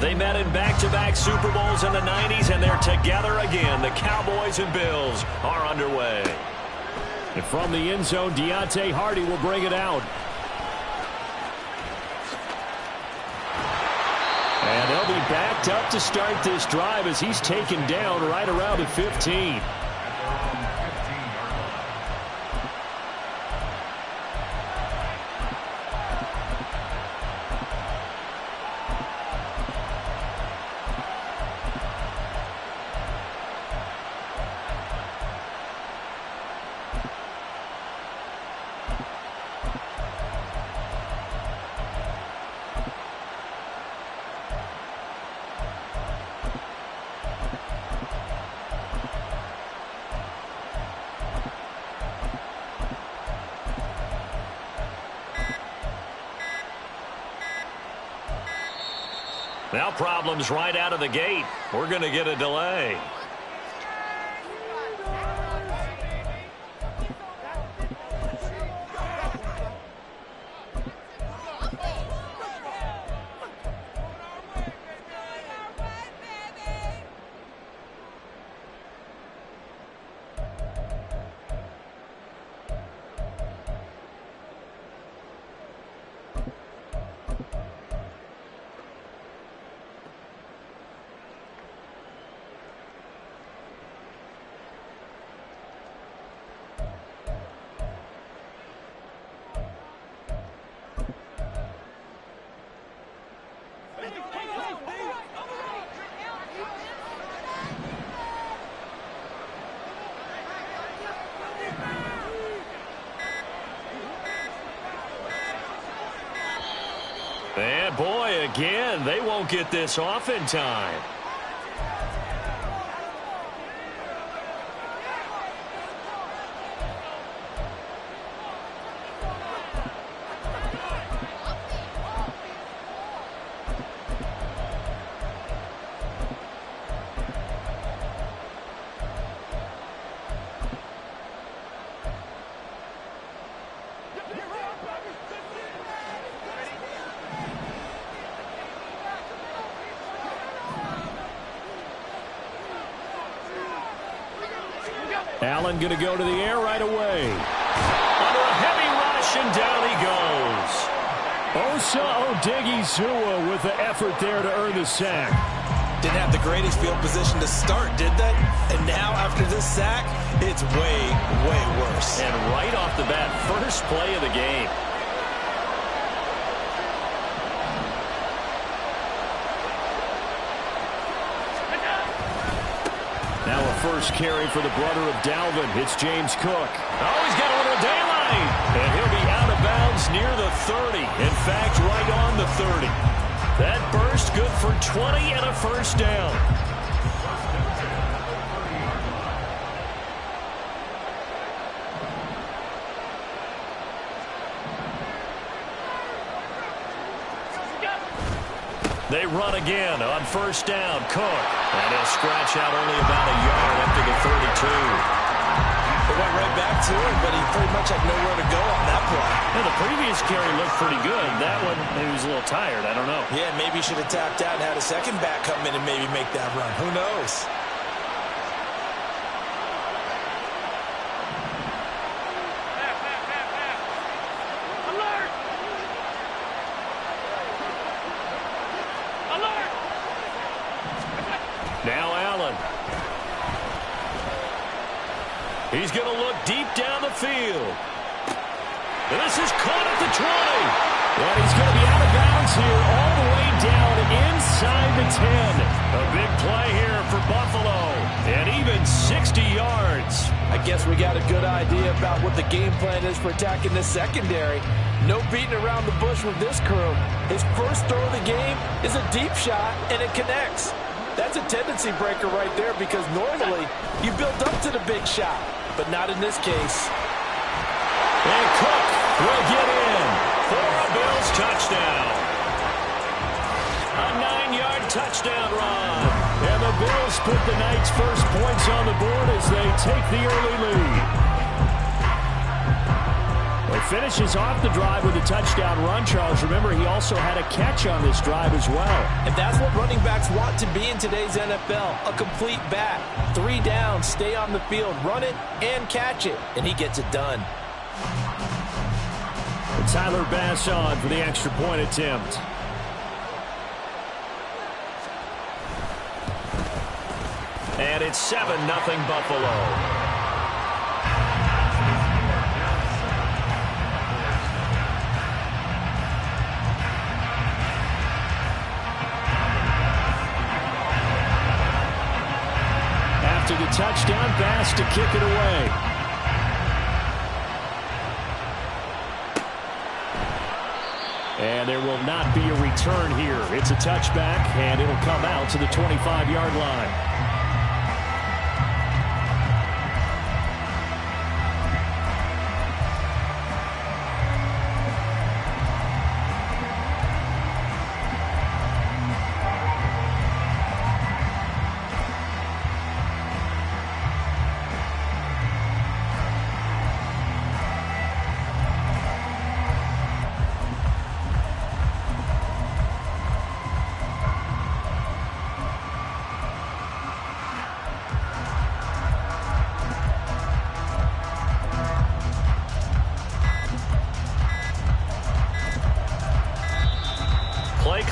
They met in back-to-back Super Bowls in the 90s, and they're together again. The Cowboys and Bills are underway. And from the end zone, Deontay Hardy will bring it out. And they'll be backed up to start this drive as he's taken down right around the 15. Now problems right out of the gate. We're going to get a delay. And boy, again, they won't get this off in time. Allen going to go to the air right away. Under a heavy rush, and down he goes. Osa Odighizuwa with the effort there to earn the sack. Didn't have the greatest field position to start, did they? And now, after this sack, it's way, way worse. And right off the bat, first play of the game. Now a first carry for the brother of Dalvin. It's James Cook. Oh, he's got a little daylight. And he'll be out of bounds near the 30. In fact, right on the 30. That burst good for 20 and a first down. They run again on first down. Cook. And he'll scratch out only about a yard after the 32. It went right back to him, but he pretty much had nowhere to go on that play. Yeah, the previous carry looked pretty good. That one, maybe he was a little tired. I don't know. Yeah, maybe he should have tapped out and had a second back come in and maybe make that run. Who knows? Now Allen. He's going to look deep down the field. And this is caught at the 20. And he's going to be out of bounds here all the way down inside the 10. A big play here for Buffalo. And even 60 yards. I guess we got a good idea about what the game plan is for attacking this secondary. No beating around the bush with this crew. His first throw of the game is a deep shot, and it connects. That's a tendency breaker right there because normally you build up to the big shot, but not in this case. And Cook will get in for a Bills touchdown. A 9-yard touchdown run. And the Bills put the night's first points on the board as they take the early lead. He finishes off the drive with a touchdown run, Charles. Remember, he also had a catch on this drive as well. And that's what running backs want to be in today's NFL, a complete back. 3 downs, stay on the field, run it, and catch it. And he gets it done. And Tyler Bass on for the extra point attempt. And it's 7-0 Buffalo. After the touchdown, Bass to kick it away. And there will not be a return here. It's a touchback, and it'll come out to the 25-yard line.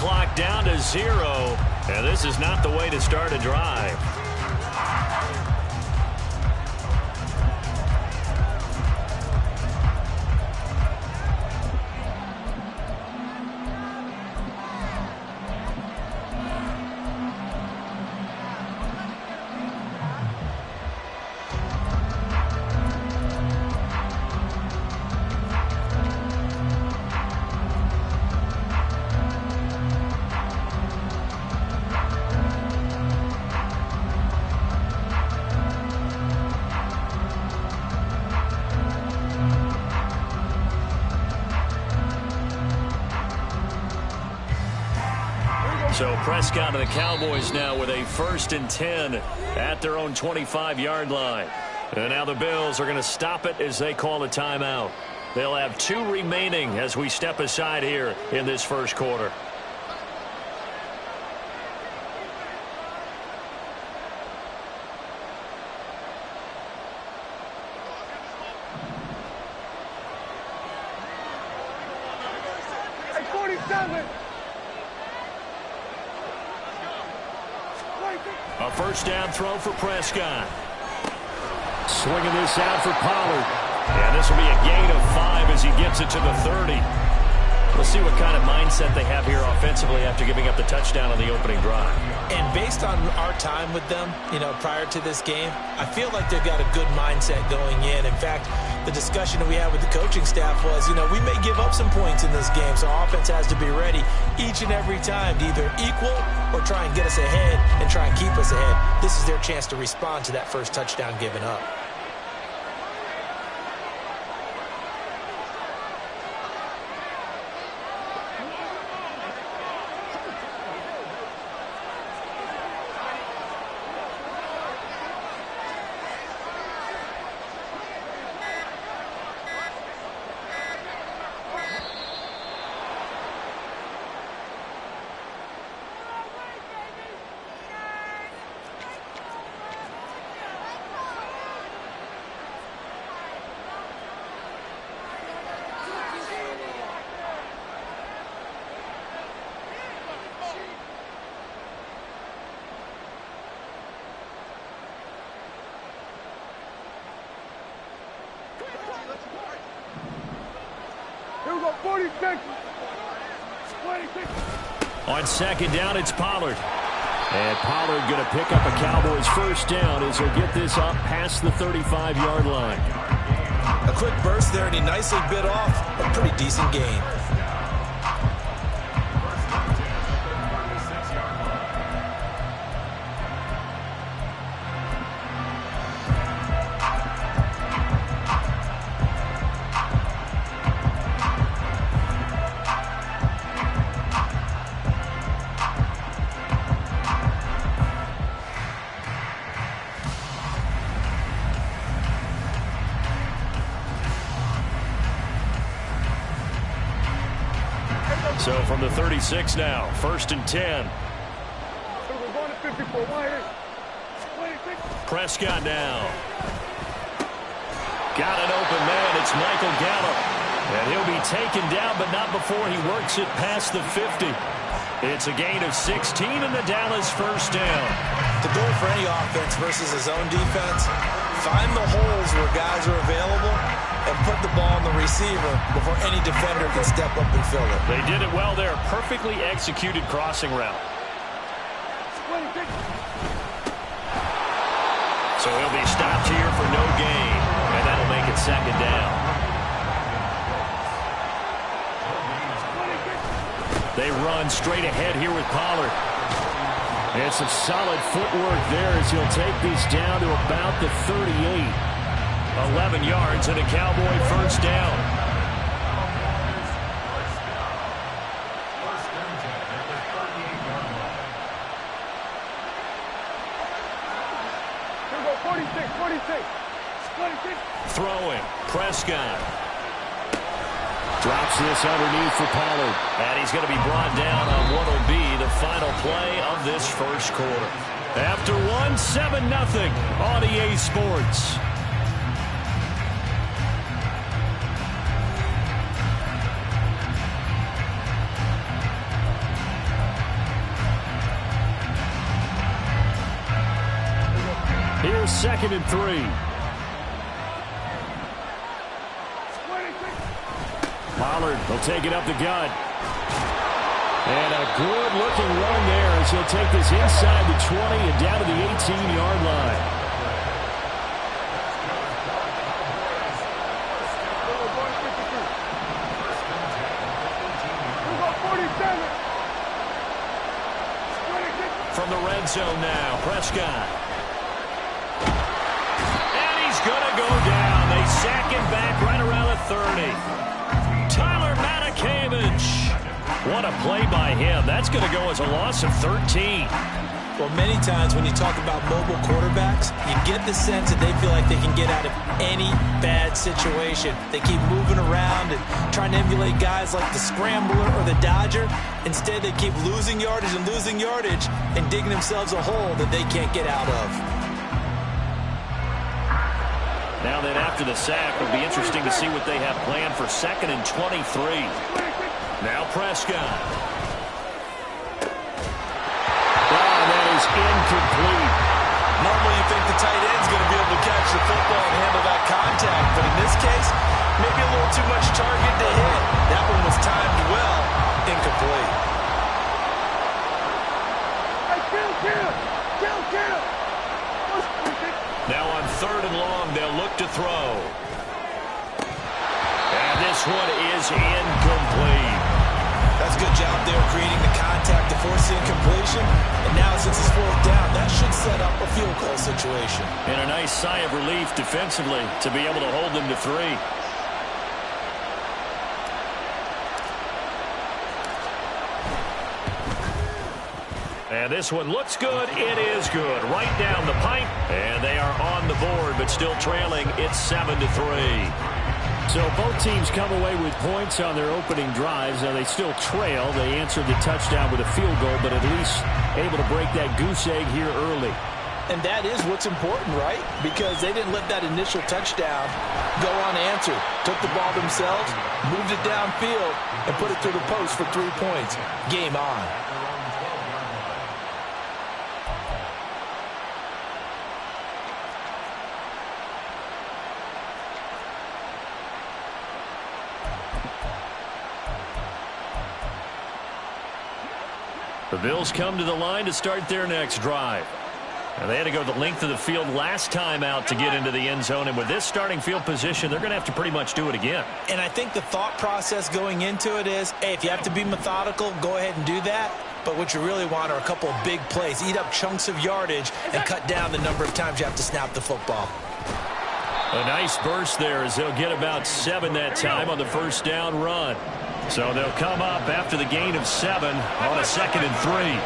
clock down to 0. And this is not the way to start a drive. So Prescott and the Cowboys now with a 1st and 10 at their own 25-yard line. And now the Bills are going to stop it as they call a timeout. They'll have 2 remaining as we step aside here in this first quarter. A first down throw for Prescott. Swinging this out for Pollard. And this will be a gain of 5 as he gets it to the 30. We'll see what kind of mindset they have here offensively after giving up the touchdown on the opening drive. And based on our time with them, prior to this game, I feel like they've got a good mindset going in. In fact, the discussion that we had with the coaching staff was, we may give up some points in this game, so offense has to be ready each and every time to either equal or try and get us ahead and try and keep us ahead. This is their chance to respond to that first touchdown given up. On second down, it's Pollard. And Pollard going to pick up a Cowboys first down as he'll get this up past the 35-yard line. A quick burst there, and he nicely bit off a pretty decent gain. So from the 36 now, 1st and 10. Prescott now. Got an open man. It's Michael Gallup. And he'll be taken down, but not before he works it past the 50. It's a gain of 16 and the Dallas first down. The goal for any offense versus his own defense, find the holes where guys are available and put the ball on the receiver before any defender can step up and fill it. They did it well there. Perfectly executed crossing route. So he'll be stopped here for no gain, and that'll make it second down. They run straight ahead here with Pollard. And some solid footwork there as he'll take this down to about the 38. 11 yards and a Cowboy first down. Here we go, 46. Throwing, Prescott. Drops this underneath for Pollard. And he's going to be brought down on what will be the final play of this first quarter. After one, 7-0 on EA Sports. 2nd and 3. Pollard will take it up the gut. And a good-looking run there as he'll take this inside the 20 and down to the 18-yard line. From the red zone now, Prescott. And he's going to go down. They sack him back right around the 30. Tyler Matakevich. What a play by him. That's going to go as a loss of 13. Well, many times when you talk about mobile quarterbacks, you get the sense that they feel like they can get out of any bad situation. They keep moving around and trying to emulate guys like the Scrambler or the Dodger. Instead, they keep losing yardage and digging themselves a hole that they can't get out of. Now then, after the sack, it'll be interesting to see what they have planned for 2nd and 23. Now Prescott. That is incomplete. Normally you think the tight end's going to be able to catch the football and handle that contact, but in this case, maybe a little too much target to hit. That one was timed well. Incomplete. Now on 3rd and long, they'll look to throw. And this one is incomplete. That's a good job there creating the contact to force the incompletion. And now since it's 4th down, that should set up a field goal situation. And a nice sigh of relief defensively to be able to hold them to 3. And this one looks good. It is good. Right down the pipe. And they are on the board, but still trailing. It's 7-3. So both teams come away with points on their opening drives. Now they still trail. They answered the touchdown with a field goal, but at least able to break that goose egg here early. And that is what's important, right? Because they didn't let that initial touchdown go unanswered. Took the ball themselves, moved it downfield, and put it through the post for 3 points. Game on. The Bills come to the line to start their next drive. And they had to go the length of the field last time out to get into the end zone. And with this starting field position, they're going to have to pretty much do it again. And I think the thought process going into it is, hey, if you have to be methodical, go ahead and do that. But what you really want are a couple of big plays. Eat up chunks of yardage and cut down the number of times you have to snap the football. A nice burst there as they'll get about 7 that time on the 1st down run. So they'll come up after the gain of 7 on a 2nd and 3.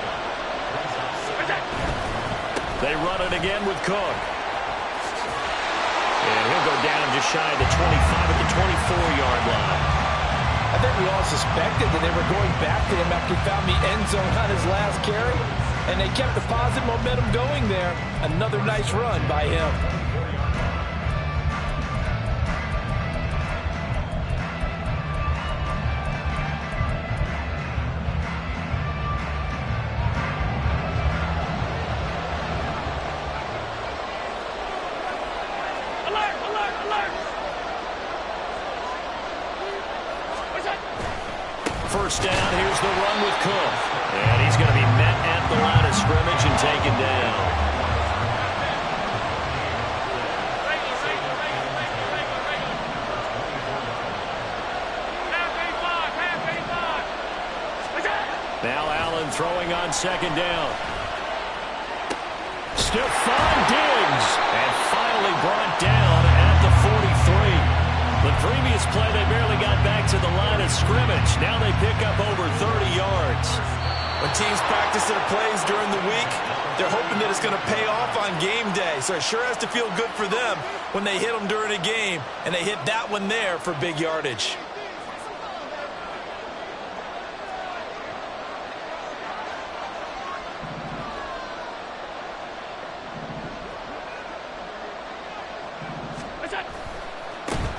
They run it again with Cook. And he'll go down just shy of the 25 at the 24-yard line. I think we all suspected that they were going back to him after he found the end zone on his last carry. And they kept the positive momentum going there. Another nice run by him. First down, here's the run with Cook. And he's going to be met at the line of scrimmage and taken down. Now Allen throwing on 2nd down. Stephon Diggs. And finally brought down at the 43. The previous play, they barely got back to the line of scrimmage. Now they pick up over 30 yards. When teams practice their plays during the week, they're hoping that it's going to pay off on game day. So it sure has to feel good for them when they hit them during a game, and they hit that one there for big yardage.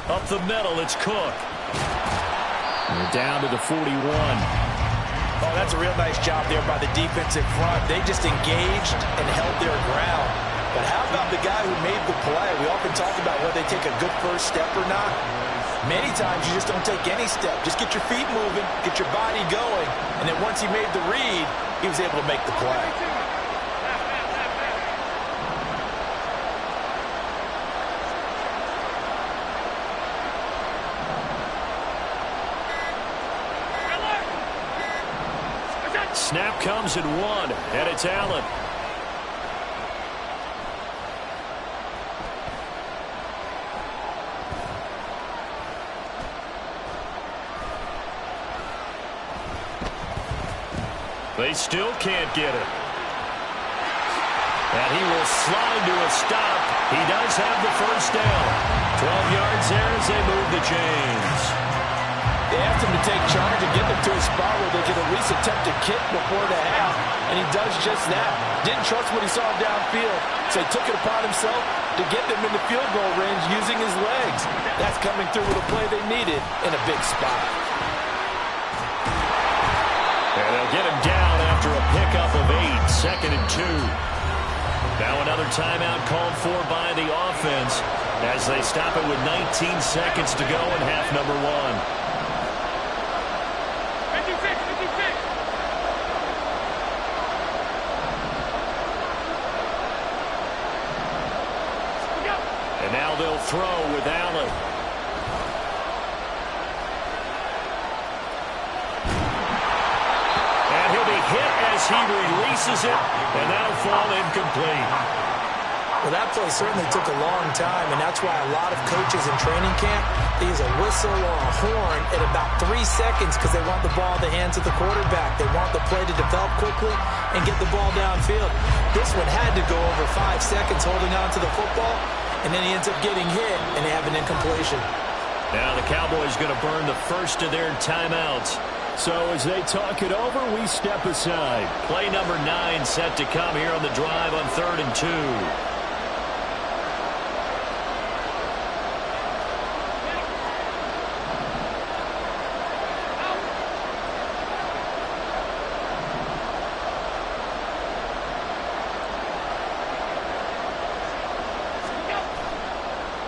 Up the middle, it's Cook. They're down to the 41. Oh, that's a real nice job there by the defensive front. They just engaged and held their ground. But how about the guy who made the play? We often talk about whether they take a good first step or not. Many times you just don't take any step. Just get your feet moving, get your body going, and then once he made the read, he was able to make the play. Snap comes at 1, and it's Allen. They still can't get it. And he will slide to a stop. He does have the first down. 12 yards there as they move the chains. They asked him to take charge and get them to a spot where they could at least attempt a kick before the half, and he does just that. Didn't trust what he saw downfield, so he took it upon himself to get them in the field goal range using his legs. That's coming through with a play they needed in a big spot. And they'll get him down after a pickup of 8, 2nd and 2. Now another timeout called for by the offense as they stop it with 19 seconds to go in half number 1. And now they'll throw with Allen. And he'll be hit as he releases it, and that'll fall incomplete. Well, that play certainly took a long time, and that's why a lot of coaches in training camp, they use a whistle or a horn at about 3 seconds because they want the ball in the hands of the quarterback. They want the play to develop quickly and get the ball downfield. This one had to go over 5 seconds holding on to the football, and then he ends up getting hit, and they have an incompletion. Now the Cowboys going to burn the first of their timeouts. So as they talk it over, we step aside. Play number 9 set to come here on the drive on 3rd and 2.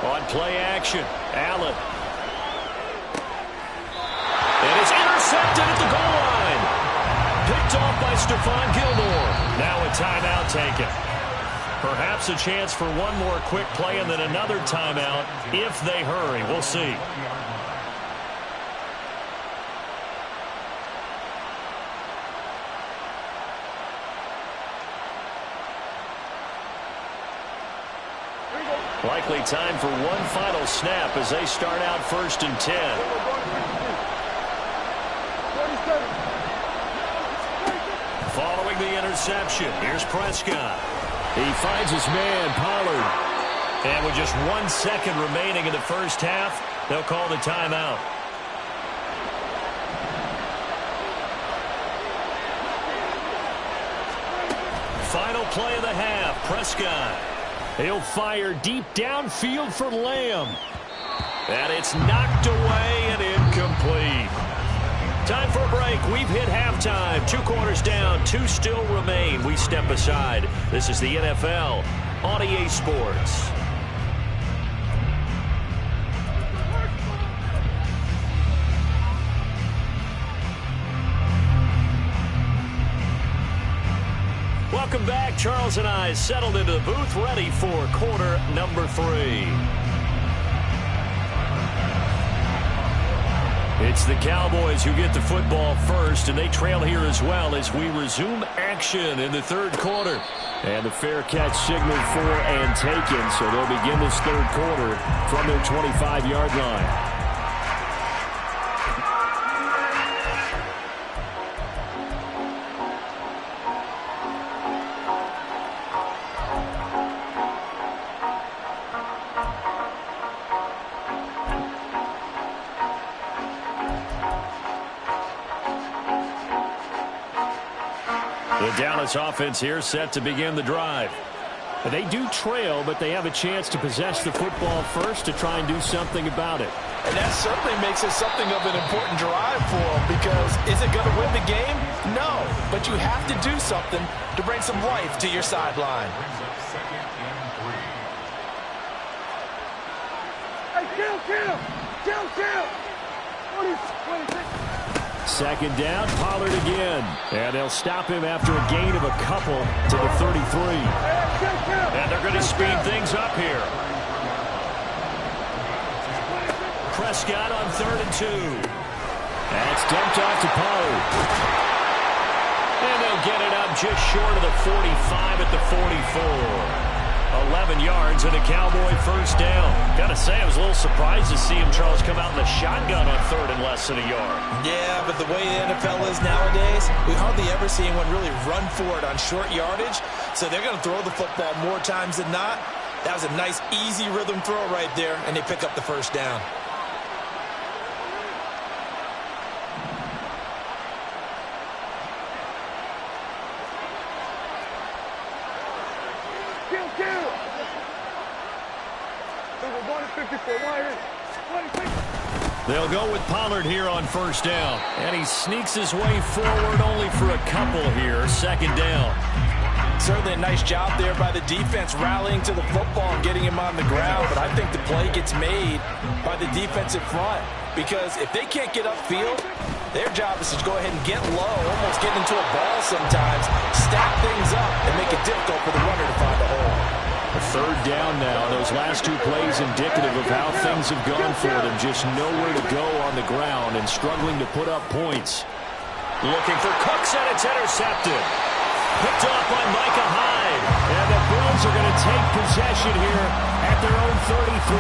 On play action, Allen. And it's intercepted at the goal line. Picked off by Stephon Gilmore. Now a timeout taken. Perhaps a chance for one more quick play and then another timeout if they hurry. We'll see. Likely time for one final snap as they start out 1st and 10. Following the interception, here's Prescott. He finds his man, Pollard. And with just 1 second remaining in the first half, they'll call the timeout. Final play of the half, Prescott. He'll fire deep downfield for Lamb. And it's knocked away and incomplete. Time for a break. We've hit halftime. 2 quarters down, 2 still remain. We step aside. This is the NFL on EA Sports. Welcome back. Charles and I settled into the booth, ready for quarter number 3. It's the Cowboys who get the football first, and they trail here as well as we resume action in the 3rd quarter. And the fair catch signaled for and taken, so they'll begin this 3rd quarter from their 25-yard line. The Dallas offense here set to begin the drive. They do trail, but they have a chance to possess the football first to try and do something about it. And that certainly makes it something of an important drive for them, because is it going to win the game? No, but you have to do something to bring some life to your sideline. Second down, Pollard again. And they'll stop him after a gain of a couple to the 33. And they're going to speed things up here. Prescott on 3rd and 2. That's dumped off to Pollard. And they'll get it up just short of the 45 at the 44. 11 yards and a Cowboy first down. Got to say, I was a little surprised to see him, Charles, come out in the shotgun on 3rd and less than a yard. Yeah, but the way the NFL is nowadays, we hardly ever see anyone really run for it on short yardage. So they're going to throw the football more times than not. That was a nice, easy rhythm throw right there, and they pick up the first down. They'll go with Pollard here on first down. And he sneaks his way forward only for a couple here. Second down. Certainly a nice job there by the defense rallying to the football and getting him on the ground. But I think the play gets made by the defensive front, because if they can't get upfield, their job is to go ahead and get low, almost get into a ball sometimes, stack things up, and make it difficult for the runner to find a hole. A third down now. Those last two plays indicative of how things have gone for them. Just nowhere to go on the ground and struggling to put up points. Looking for Cooks, and it's intercepted. Picked off by Micah Hyde. And the Bills are going to take possession here at their own 33.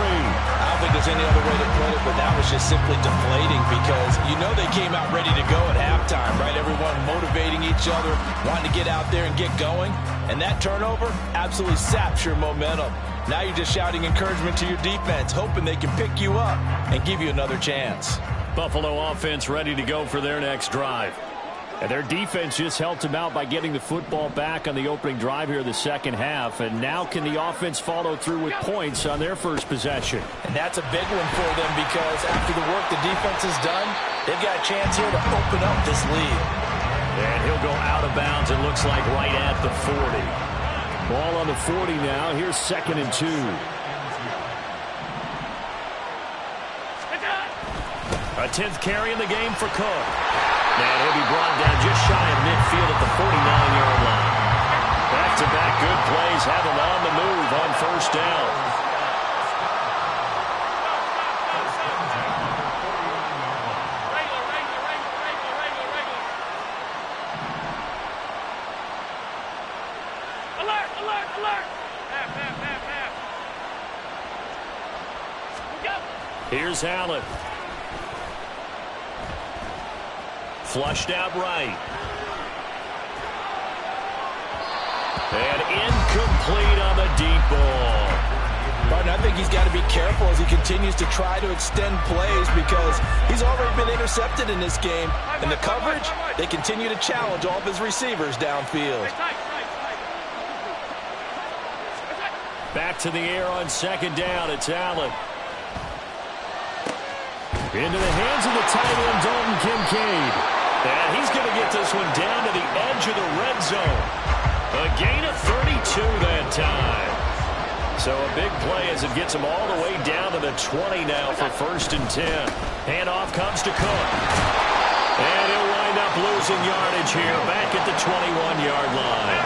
I don't think there's any other way to put it, but that was just simply deflating, because you know they came out ready to go at halftime, right? Everyone motivating each other, wanting to get out there and get going. And that turnover absolutely saps your momentum. Now you're just shouting encouragement to your defense, hoping they can pick you up and give you another chance. Buffalo offense ready to go for their next drive. And their defense just helped them out by getting the football back on the opening drive here in the second half. And now can the offense follow through with points on their first possession? And that's a big one for them, because after the work the defense has done, they've got a chance here to open up this lead. And he'll go out of bounds, it looks like, right at the 40. Ball on the 40 now. Here's 2nd and 2. A 10th carry in the game for Cook. And he'll be brought down just shy of midfield at the 49-yard line. Back-to-back good plays have him on the move on first down. Alert, alert, alert! Half, half, half, half. Here's Allen. Flushed out right. And incomplete on the deep ball. Martin, I think he's got to be careful as he continues to try to extend plays, because he's already been intercepted in this game. And the coverage, they continue to challenge all of his receivers downfield. Back to the air on second down. It's Allen. Into the hands of the tight end, Dalton Kincaid. And he's going to get this one down to the edge of the red zone. A gain of 32 that time. So a big play as it gets him all the way down to the 20 now for 1st and 10. Handoff comes to Cook. And he'll wind up losing yardage here back at the 21-yard line.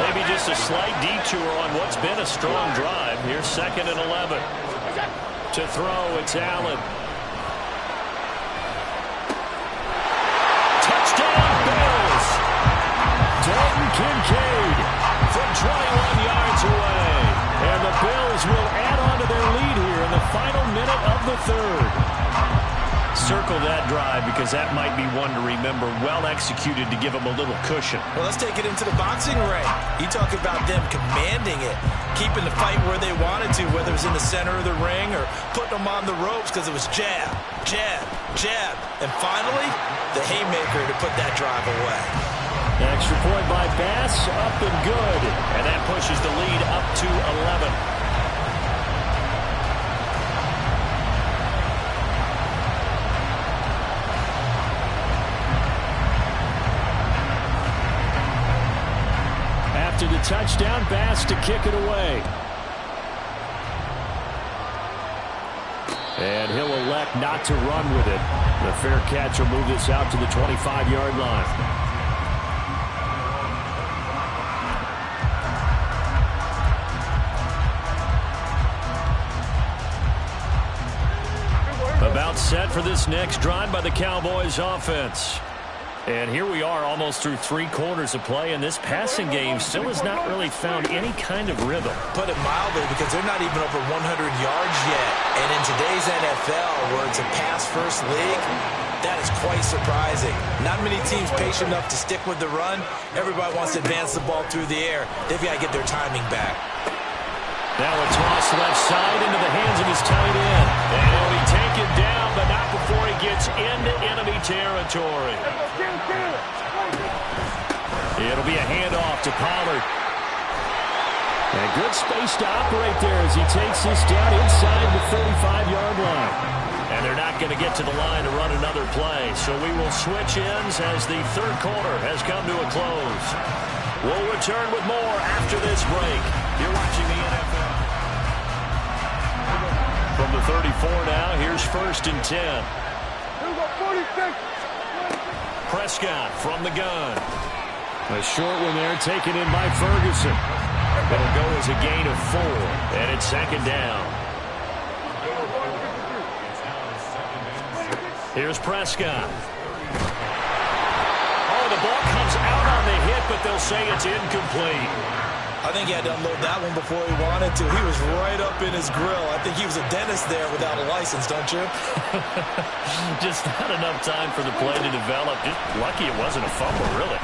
Maybe just a slight detour on what's been a strong drive. Here's 2nd and 11. To throw, it's Allen. Dalton Kincaid from 21 yards away. And the Bills will add on to their lead here in the final minute of the third. Circle that drive, because that might be one to remember. Well executed to give them a little cushion. Well, let's take it into the boxing ring. You talk about them commanding it, keeping the fight where they wanted to, whether it was in the center of the ring or putting them on the ropes, because it was jab, jab, jab. And finally, the haymaker to put that drive away. Extra point by Bass, up and good. And that pushes the lead up to 11. touchdown pass to kick it away. And he'll elect not to run with it. The fair catch will move this out to the 25-yard line. About set for this next drive by the Cowboys offense. And here we are almost through 3 quarters of play, and this passing game still has not really found any kind of rhythm. Put it mildly, because they're not even over 100 yards yet. And in today's NFL, where it's a pass-first league, that is quite surprising. Not many teams patient enough to stick with the run. Everybody wants to advance the ball through the air. They've got to get their timing back. Now a toss left side into the hands of his tight end. And he'll be taken down, but not before he gets into enemy territory. It'll be a handoff to Pollard. And good space to operate there as he takes this down inside the 35-yard line. And they're not going to get to the line to run another play. So we will switch ends as the third quarter has come to a close. We'll return with more after this break. You're watching the NFL. From the 34 now, here's 1st and 10. Prescott from the gun. A short one there taken in by Ferguson. It'll go as a gain of 4, and it's 2nd down. Here's Prescott. Oh, the ball comes out on the hit, but they'll say it's incomplete. I think he had to unload that one before he wanted to. He was right up in his grill. I think he was a dentist there without a license, don't you? Just not enough time for the play to develop. Just lucky it wasn't a fumble, really.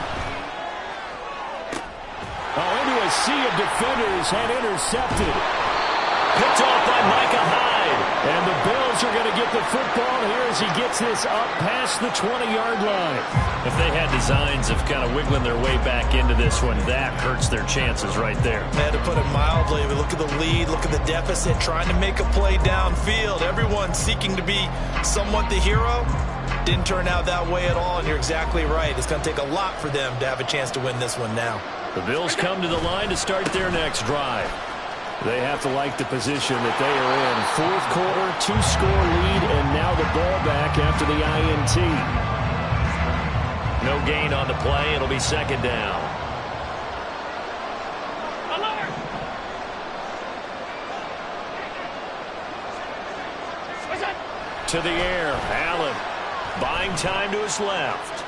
Oh, into a sea of defenders and intercepted. Picked off by Micah Hyde. And the Bills are going to get the football here as he gets this up past the 20-yard line. If they had designs of kind of wiggling their way back into this one, that hurts their chances right there. They had to put it mildly. But look at the lead, look at the deficit, trying to make a play downfield. Everyone seeking to be somewhat the hero. Didn't turn out that way at all, and you're exactly right. It's going to take a lot for them to have a chance to win this one now. The Bills come to the line to start their next drive. They have to like the position that they are in. 4th quarter, 2-score lead, and now the ball back after the INT. No gain on the play. It'll be 2nd down. Alert! To the air, Allen. Buying time to his left.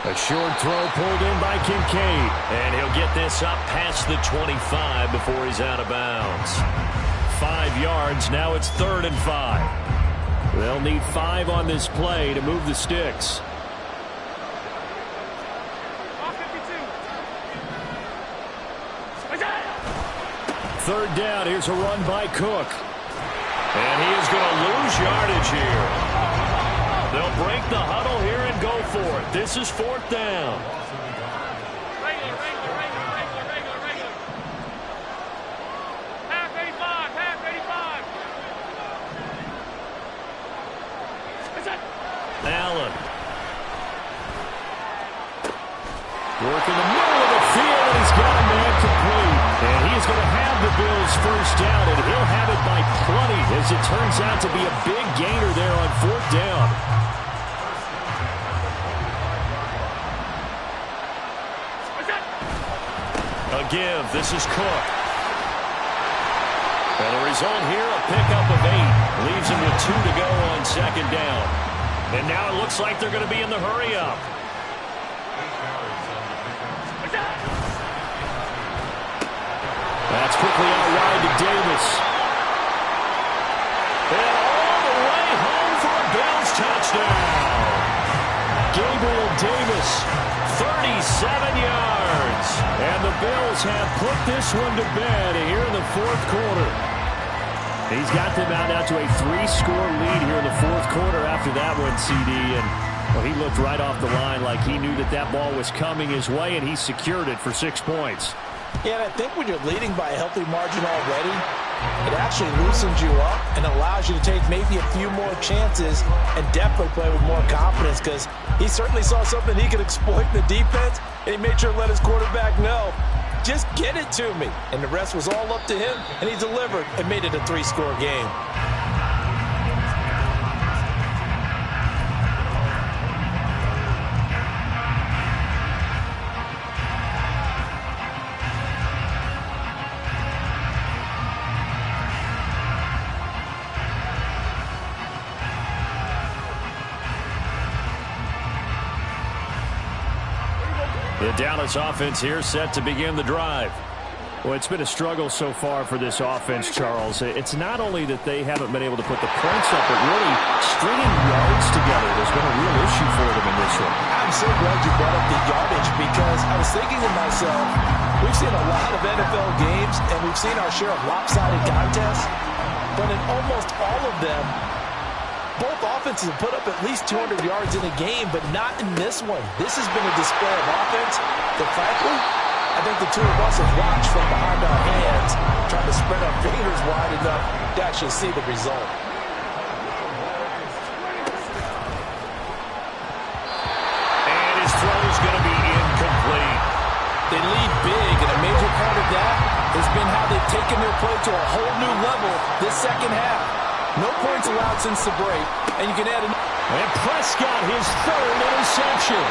A short throw pulled in by Kincaid. And he'll get this up past the 25 before he's out of bounds. 5 yards. Now it's 3rd and 5. They'll need 5 on this play to move the sticks. Third down. Here's a run by Cook. And he is going to lose yardage here. They'll break the huddle here and go for it. This is 4th down. Regular. Half 85. Allen. Working the middle of the field, and he's got a man complete. And he is going to have the Bills 1st down, and he'll have it by plenty, as it turns out to be a big gainer there on 4th down. A give. This is Cook. And the result here, a pickup of 8. Leaves him with 2 to go on 2nd down. And now it looks like they're going to be in the hurry-up. That's quickly out wide to Davis. And all the way home for a Bills touchdown. Gabriel Davis, 37 yards. And the Bills have put this one to bed here in the 4th quarter. He's got them out now to a 3-score lead here in the 4th quarter after that one, CD. And well, he looked right off the line like he knew that that ball was coming his way, and he secured it for 6 points. Yeah, and I think when you're leading by a healthy margin already, it actually loosens you up and allows you to take maybe a few more chances and definitely play with more confidence, because he certainly saw something he could exploit in the defense, and he made sure to let his quarterback know. just get it to me. And the rest was all up to him, and he delivered and made it a 3-score game. The Dallas offense here set to begin the drive. Well, it's been a struggle so far for this offense, Charles. It's not only that they haven't been able to put the points up, but really stringing yards together has been a real issue for them in this one. I'm so glad you brought up the yardage because I was thinking to myself, we've seen a lot of NFL games and we've seen our share of lopsided contests, but in almost all of them, both offenses have put up at least 200 yards in a game, but not in this one. This has been a display of offense that, frankly, I think the two of us have watched from behind our hands, trying to spread our fingers wide enough to actually see the result. And his throw is going to be incomplete. They lead big, and a major part of that has been how they've taken their play to a whole new level this second half. No points allowed since the break, and you can add And Prescott, his third interception.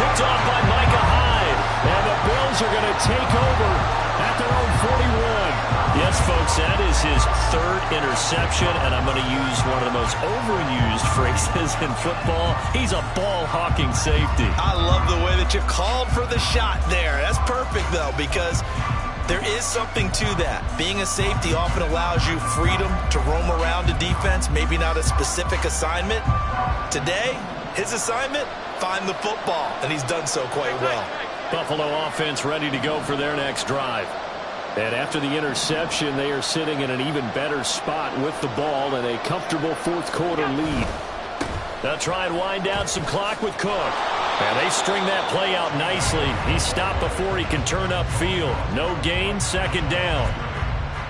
Picked off by Micah Hyde. And the Bills are going to take over at their own 41. Yes, folks, that is his third interception, and I'm going to use one of the most overused phrases in football. He's a ball-hawking safety. I love the way that you called for the shot there. That's perfect, though, because there is something to that. Being a safety often allows you freedom to roam around a defense, maybe not a specific assignment. Today, his assignment, find the football, and he's done so quite well. Buffalo offense ready to go for their next drive. And after the interception, they are sitting in an even better spot with the ball and a comfortable fourth-quarter lead. They'll try and wind down some clock with Cook. And they string that play out nicely. He's stopped before he can turn upfield. No gain, second down.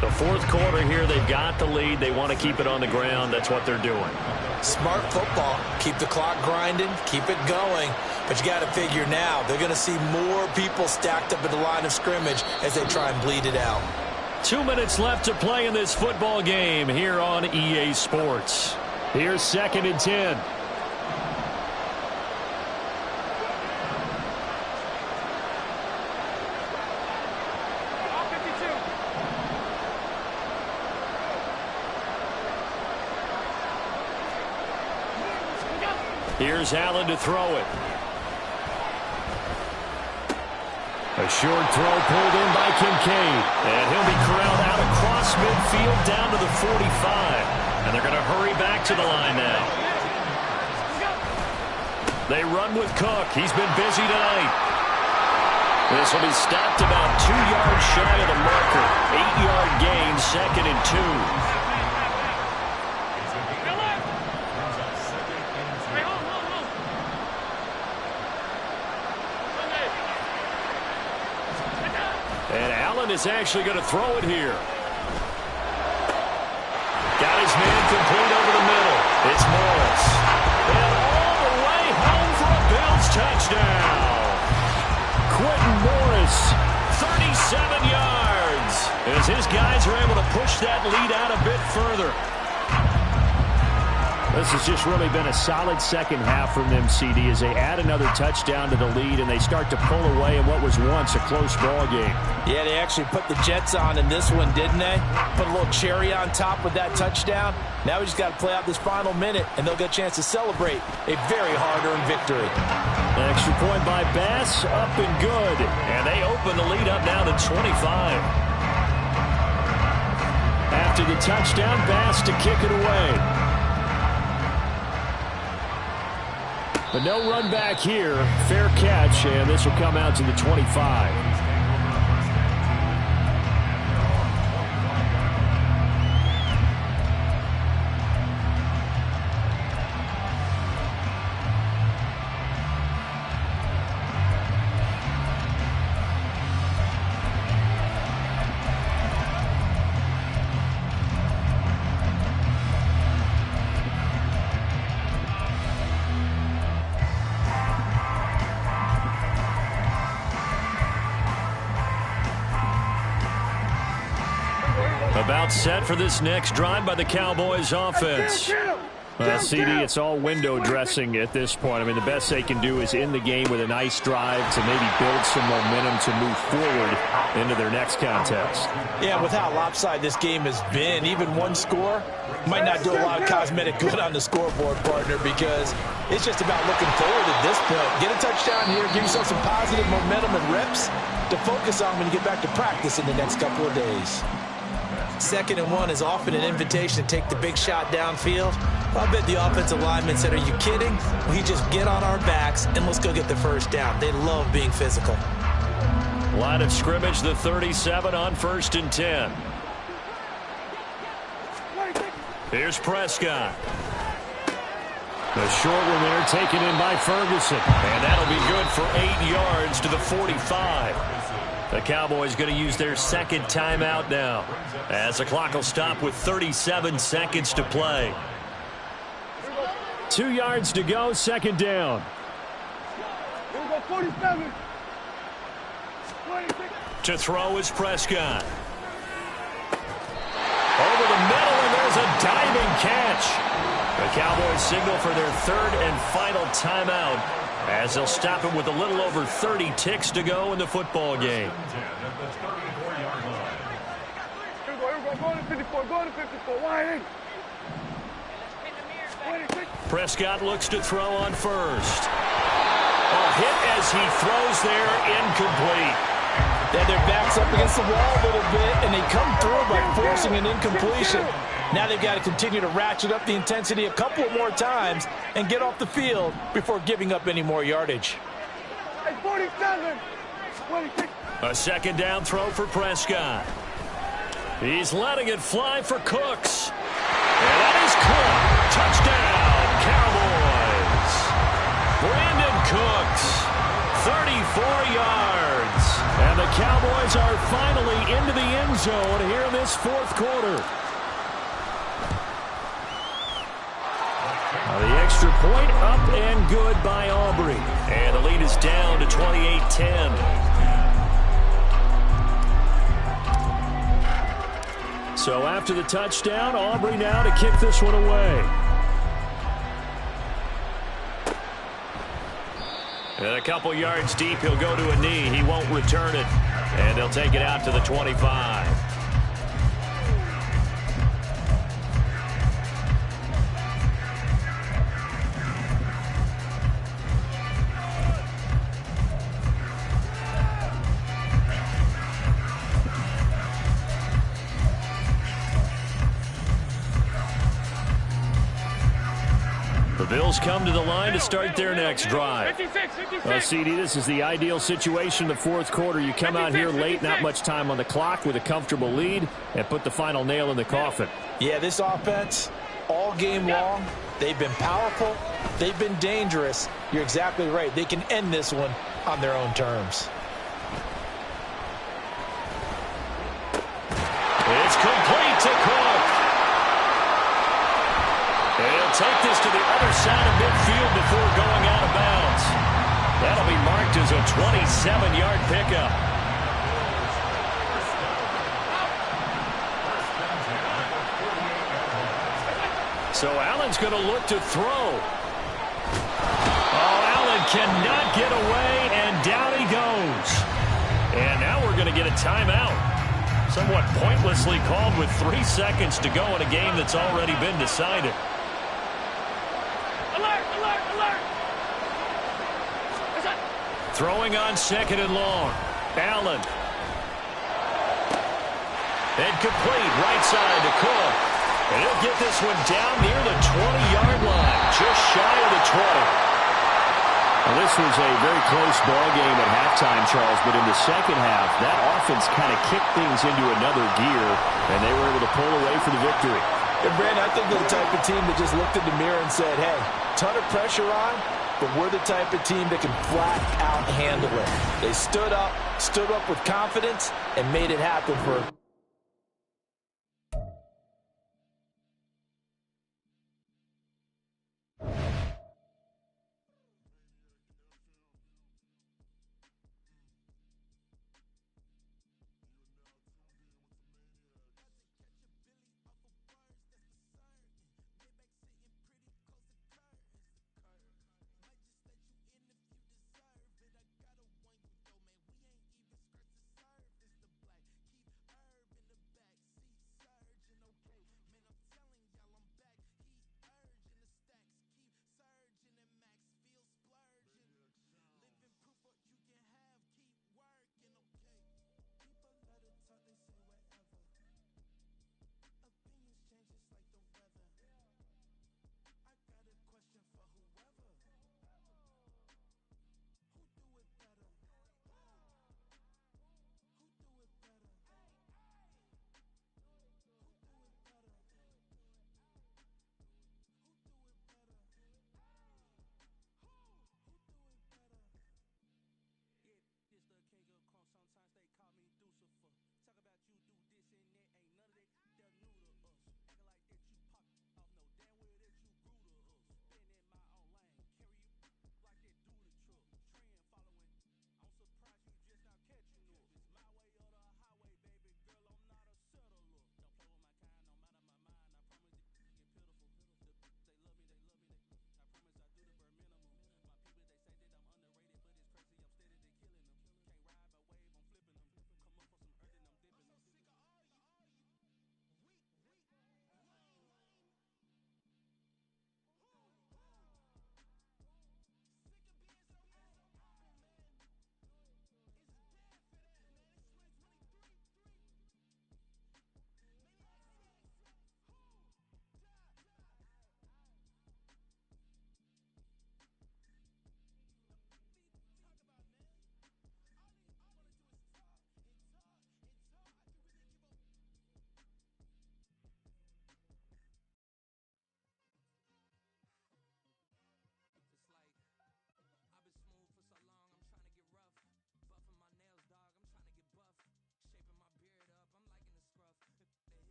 The fourth quarter here, they've got the lead. They want to keep it on the ground. That's what they're doing. Smart football. Keep the clock grinding, keep it going. But you got to figure now, they're going to see more people stacked up at the line of scrimmage as they try and bleed it out. 2 minutes left to play in this football game here on EA Sports. Here's 2nd and 10. Here's Allen to throw it. A short throw pulled in by Kincaid. And he'll be corralled out across midfield down to the 45. And they're going to hurry back to the line now. They run with Cook. He's been busy tonight. This will be stopped about 2 yards shy of the marker. 8-yard gain, 2nd and 2. And Allen is actually going to throw it here. Got his man complete over the middle. It's Morris. And all the way home for a Bills touchdown. Quentin Morris, 37 yards. as his guys are able to push that lead out a bit further. This has just really been a solid second half from them, CD, as they add another touchdown to the lead and they start to pull away in what was once a close ball game. Yeah, they actually put the Jets on in this one, didn't they? Put a little cherry on top with that touchdown. Now we just got to play out this final minute, and they'll get a chance to celebrate a very hard-earned victory. An extra point by Bass, up and good. And they open the lead up now to 25. After the touchdown, Bass to kick it away. But no run back here. Fair catch, and this will come out to the 25. About set for this next drive by the Cowboys offense. CD, it's all window dressing at this point. I mean, the best they can do is in the game with a nice drive to maybe build some momentum to move forward into their next contest. Yeah, with how lopsided this game has been, even one score might not do a lot of cosmetic good on the scoreboard, partner, because it's just about looking forward at this point. Get a touchdown here, give yourself some positive momentum and reps to focus on when you get back to practice in the next couple of days. 2nd and 1 is often an invitation to take the big shot downfield. I bet the offensive lineman said, are you kidding? We just get on our backs and let's go get the first down. They love being physical. Line of scrimmage, the 37 on 1st and 10. Here's Prescott. The short one there taken in by Ferguson. And that'll be good for 8 yards to the 45. The Cowboys going to use their 2nd timeout now, as the clock will stop with 37 seconds to play. 2 yards to go, 2nd down. Here we go, 47. To throw is Prescott. Over the middle, and there's a diving catch. The Cowboys signal for their 3rd and final timeout, as they'll stop it with a little over 30 ticks to go in the football game. Go to 54, go to 54, wide. Prescott looks to throw on 1st. A hit as he throws there, incomplete. Then their backs up against the wall a little bit, and they come through by forcing an incompletion. Now they've got to continue to ratchet up the intensity a couple of more times and get off the field before giving up any more yardage. 47, 26. A 2nd down throw for Prescott. He's letting it fly for Cooks. And that is Cook. Touchdown, Cowboys. Brandon Cooks, 34 yards. And the Cowboys are finally into the end zone here in this 4th quarter. The extra point up and good by Aubrey. And the lead is down to 28-10. So after the touchdown, Aubrey now to kick this one away. And a couple yards deep, he'll go to a knee. He won't return it. And they'll take it out to the 25. The Bills come to the line to start their next drive. 56, 56. CD, this is the ideal situation in the 4th quarter. You come out here late, not much time on the clock, with a comfortable lead, and put the final nail in the coffin. Yeah, this offense, all game long, they've been powerful, they've been dangerous. You're exactly right. They can end this one on their own terms. It's complete to Cook. And he'll take this to the other side of midfield before going out of bounds. That'll be marked as a 27-yard pickup. So Allen's going to look to throw. Oh, Allen cannot get away, and down he goes. And now we're going to get a timeout. Somewhat pointlessly called with 3 seconds to go in a game that's already been decided. Alert, alert, alert. Throwing on 2nd and long. Allen. And complete right side to Cook. And he'll get this one down near the 20-yard line, just shy of the 20. Well, this was a very close ball game at halftime, Charles, but in the second half, that offense kind of kicked things into another gear, and they were able to pull away for the victory. And Brandon, I think they're the type of team that just looked in the mirror and said, hey, ton of pressure on, but we're the type of team that can flat out handle it. They stood up with confidence, and made it happen for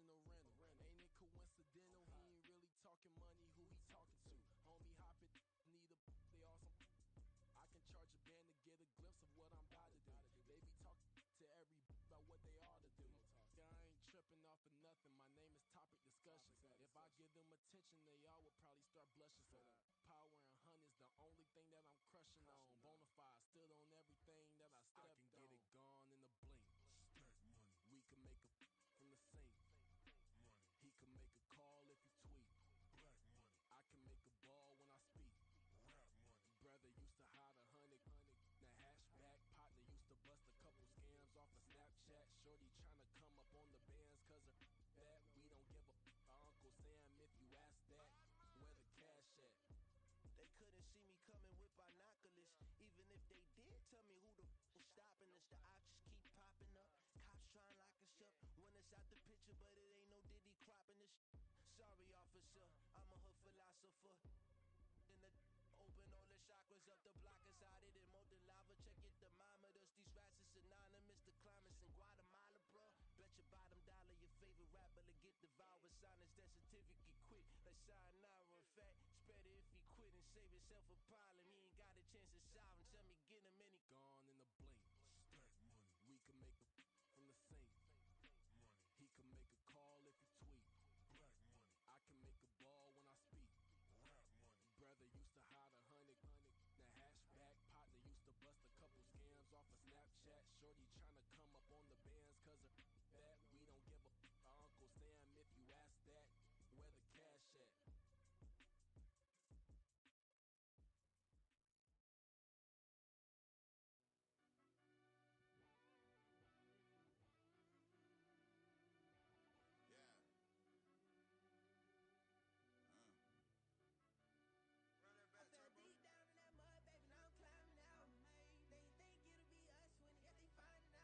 professional rental. Ain't it coincidental? He ain't really talking money, who he talking to? Homie hoppin', need a, they all some. I can charge a band to get a glimpse of what I'm about to do. They be talking to every about what they ought to do. Yeah, I ain't tripping off of nothing. My name is Topic Discussion. If I give them attention, they all would probably start blushing. So power and hunt is the only thing that I'm crushing on. Bonafide stood on everything that I stepped on. I can get it gone in a blink. Stack money. We can make a from the sink. Money. He can make a call if he tweet. Black money. I can make a ball when I speak. Rap money. Brother used to hide 100. The hatchback partner used to bust a couple scams off of Snapchat. Shorty tryna come up on the bands cause of that. We don't give a Uncle Sam if you ask that. Where the cash at? They couldn't see me coming with binoculars. Even if they did, tell me who the stopping us. The options keep popping up. Cops trying lock us up. When it's out the picture, but it ain't no Diddy cropping this. Sorry, officer, I'm a hood philosopher. In the open all the chakras up the block inside it and more than lava. Check your thermometers. These rats is synonymous to climates in Guatemala, bro. Bet your bottom dollar your favorite rapper to get devoured. Sign his death certificate quick. Like sayonara. In fact, it's better if he quit and save himself a problem. He ain't got a chance to solve him. Tell me get him any gone in a blink. Stack money. We can make a from the sink. Money. He can make a call if he tweet. Black money. I can make a ball when I speak. Rap money. Brother used to hide 100. The hatchback partner used to bust a couple scams off of Snapchat. Shorty tryna come up on the bands cause of that. We don't give a Uncle Sam if you ask that. Where the cash at? Yeah. I fell deep down in that mud, baby, now I'm climbing out. They think it'll be us when they finding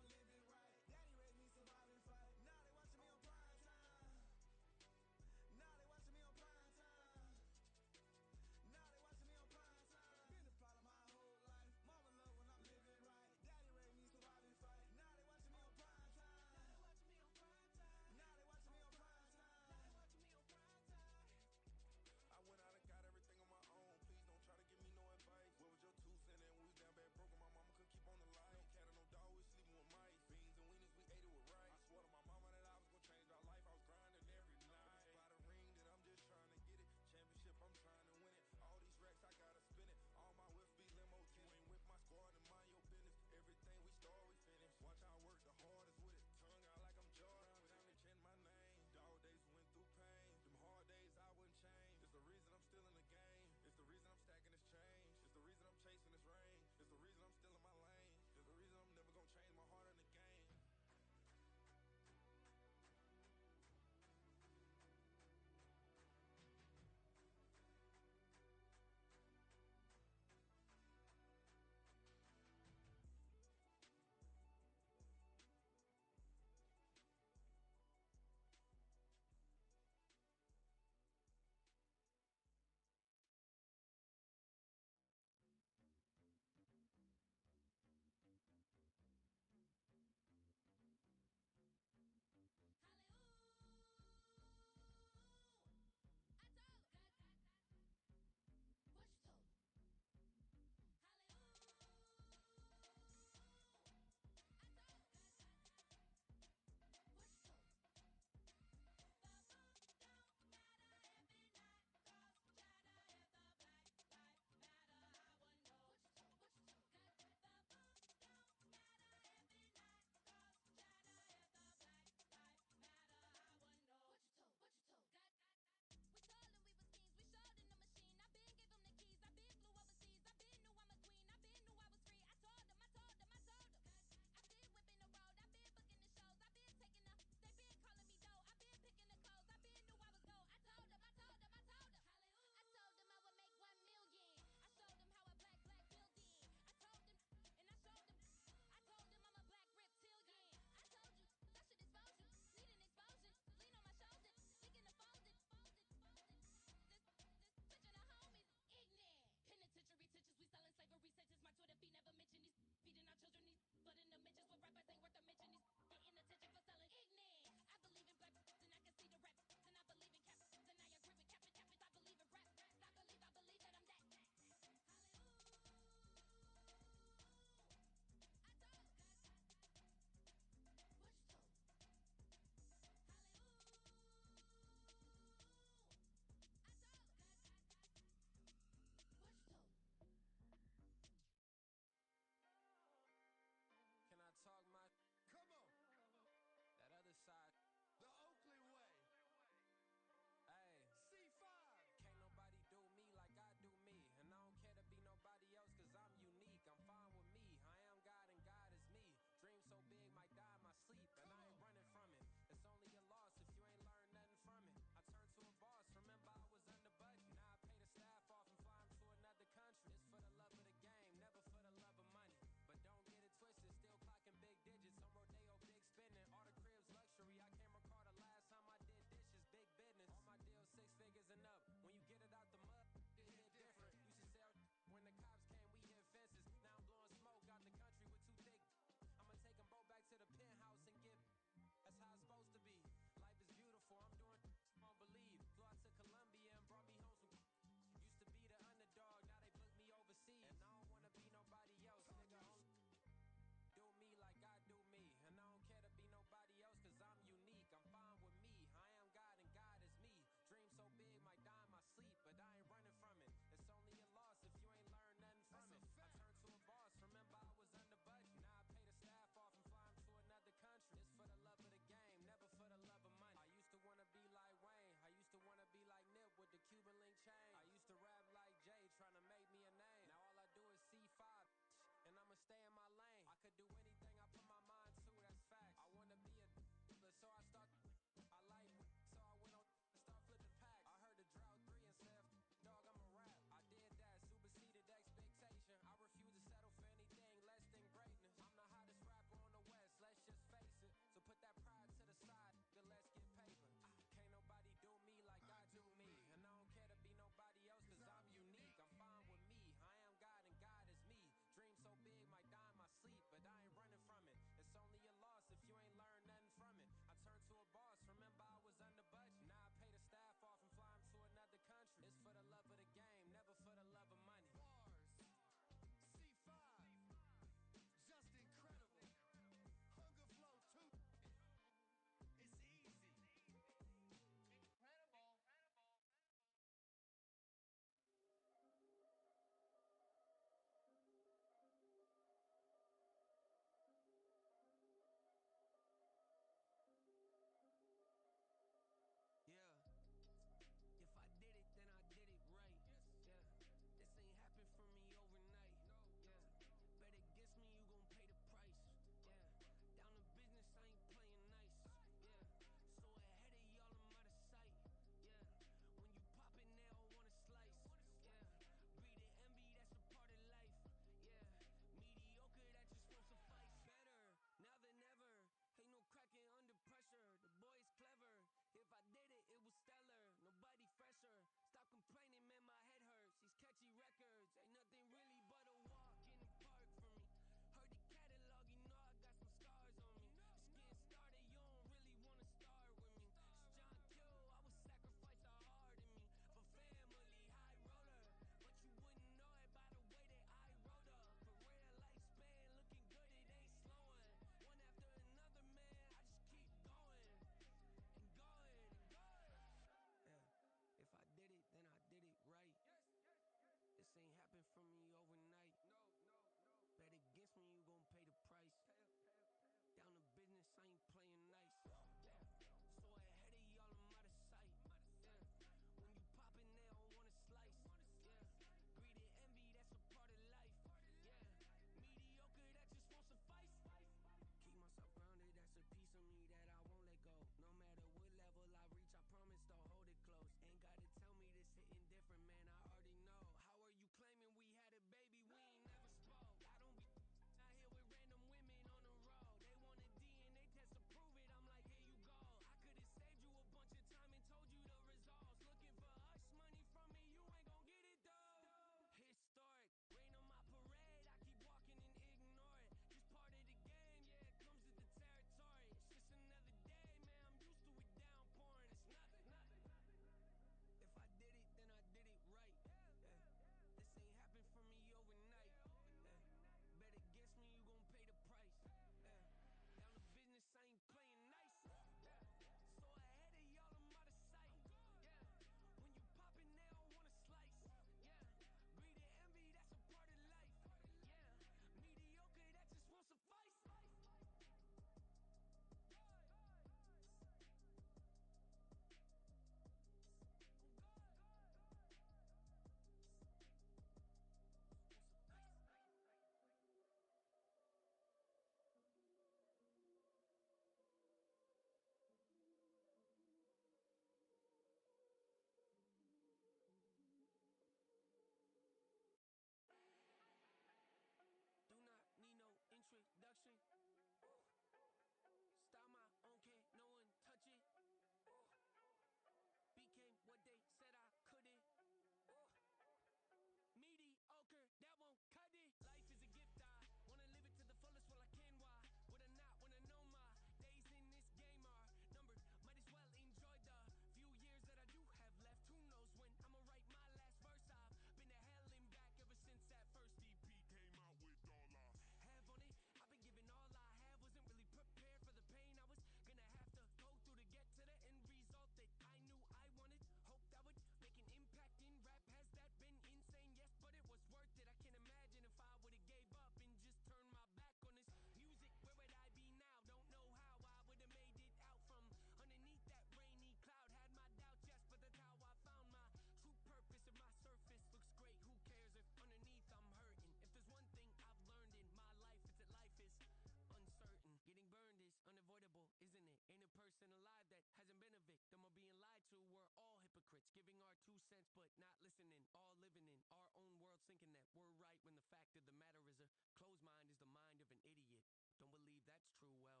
idiots giving our 2 cents but not listening, all living in our own world thinking that we're right when the fact of the matter is a closed mind is the mind of an idiot. Don't believe that's true, well,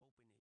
open it.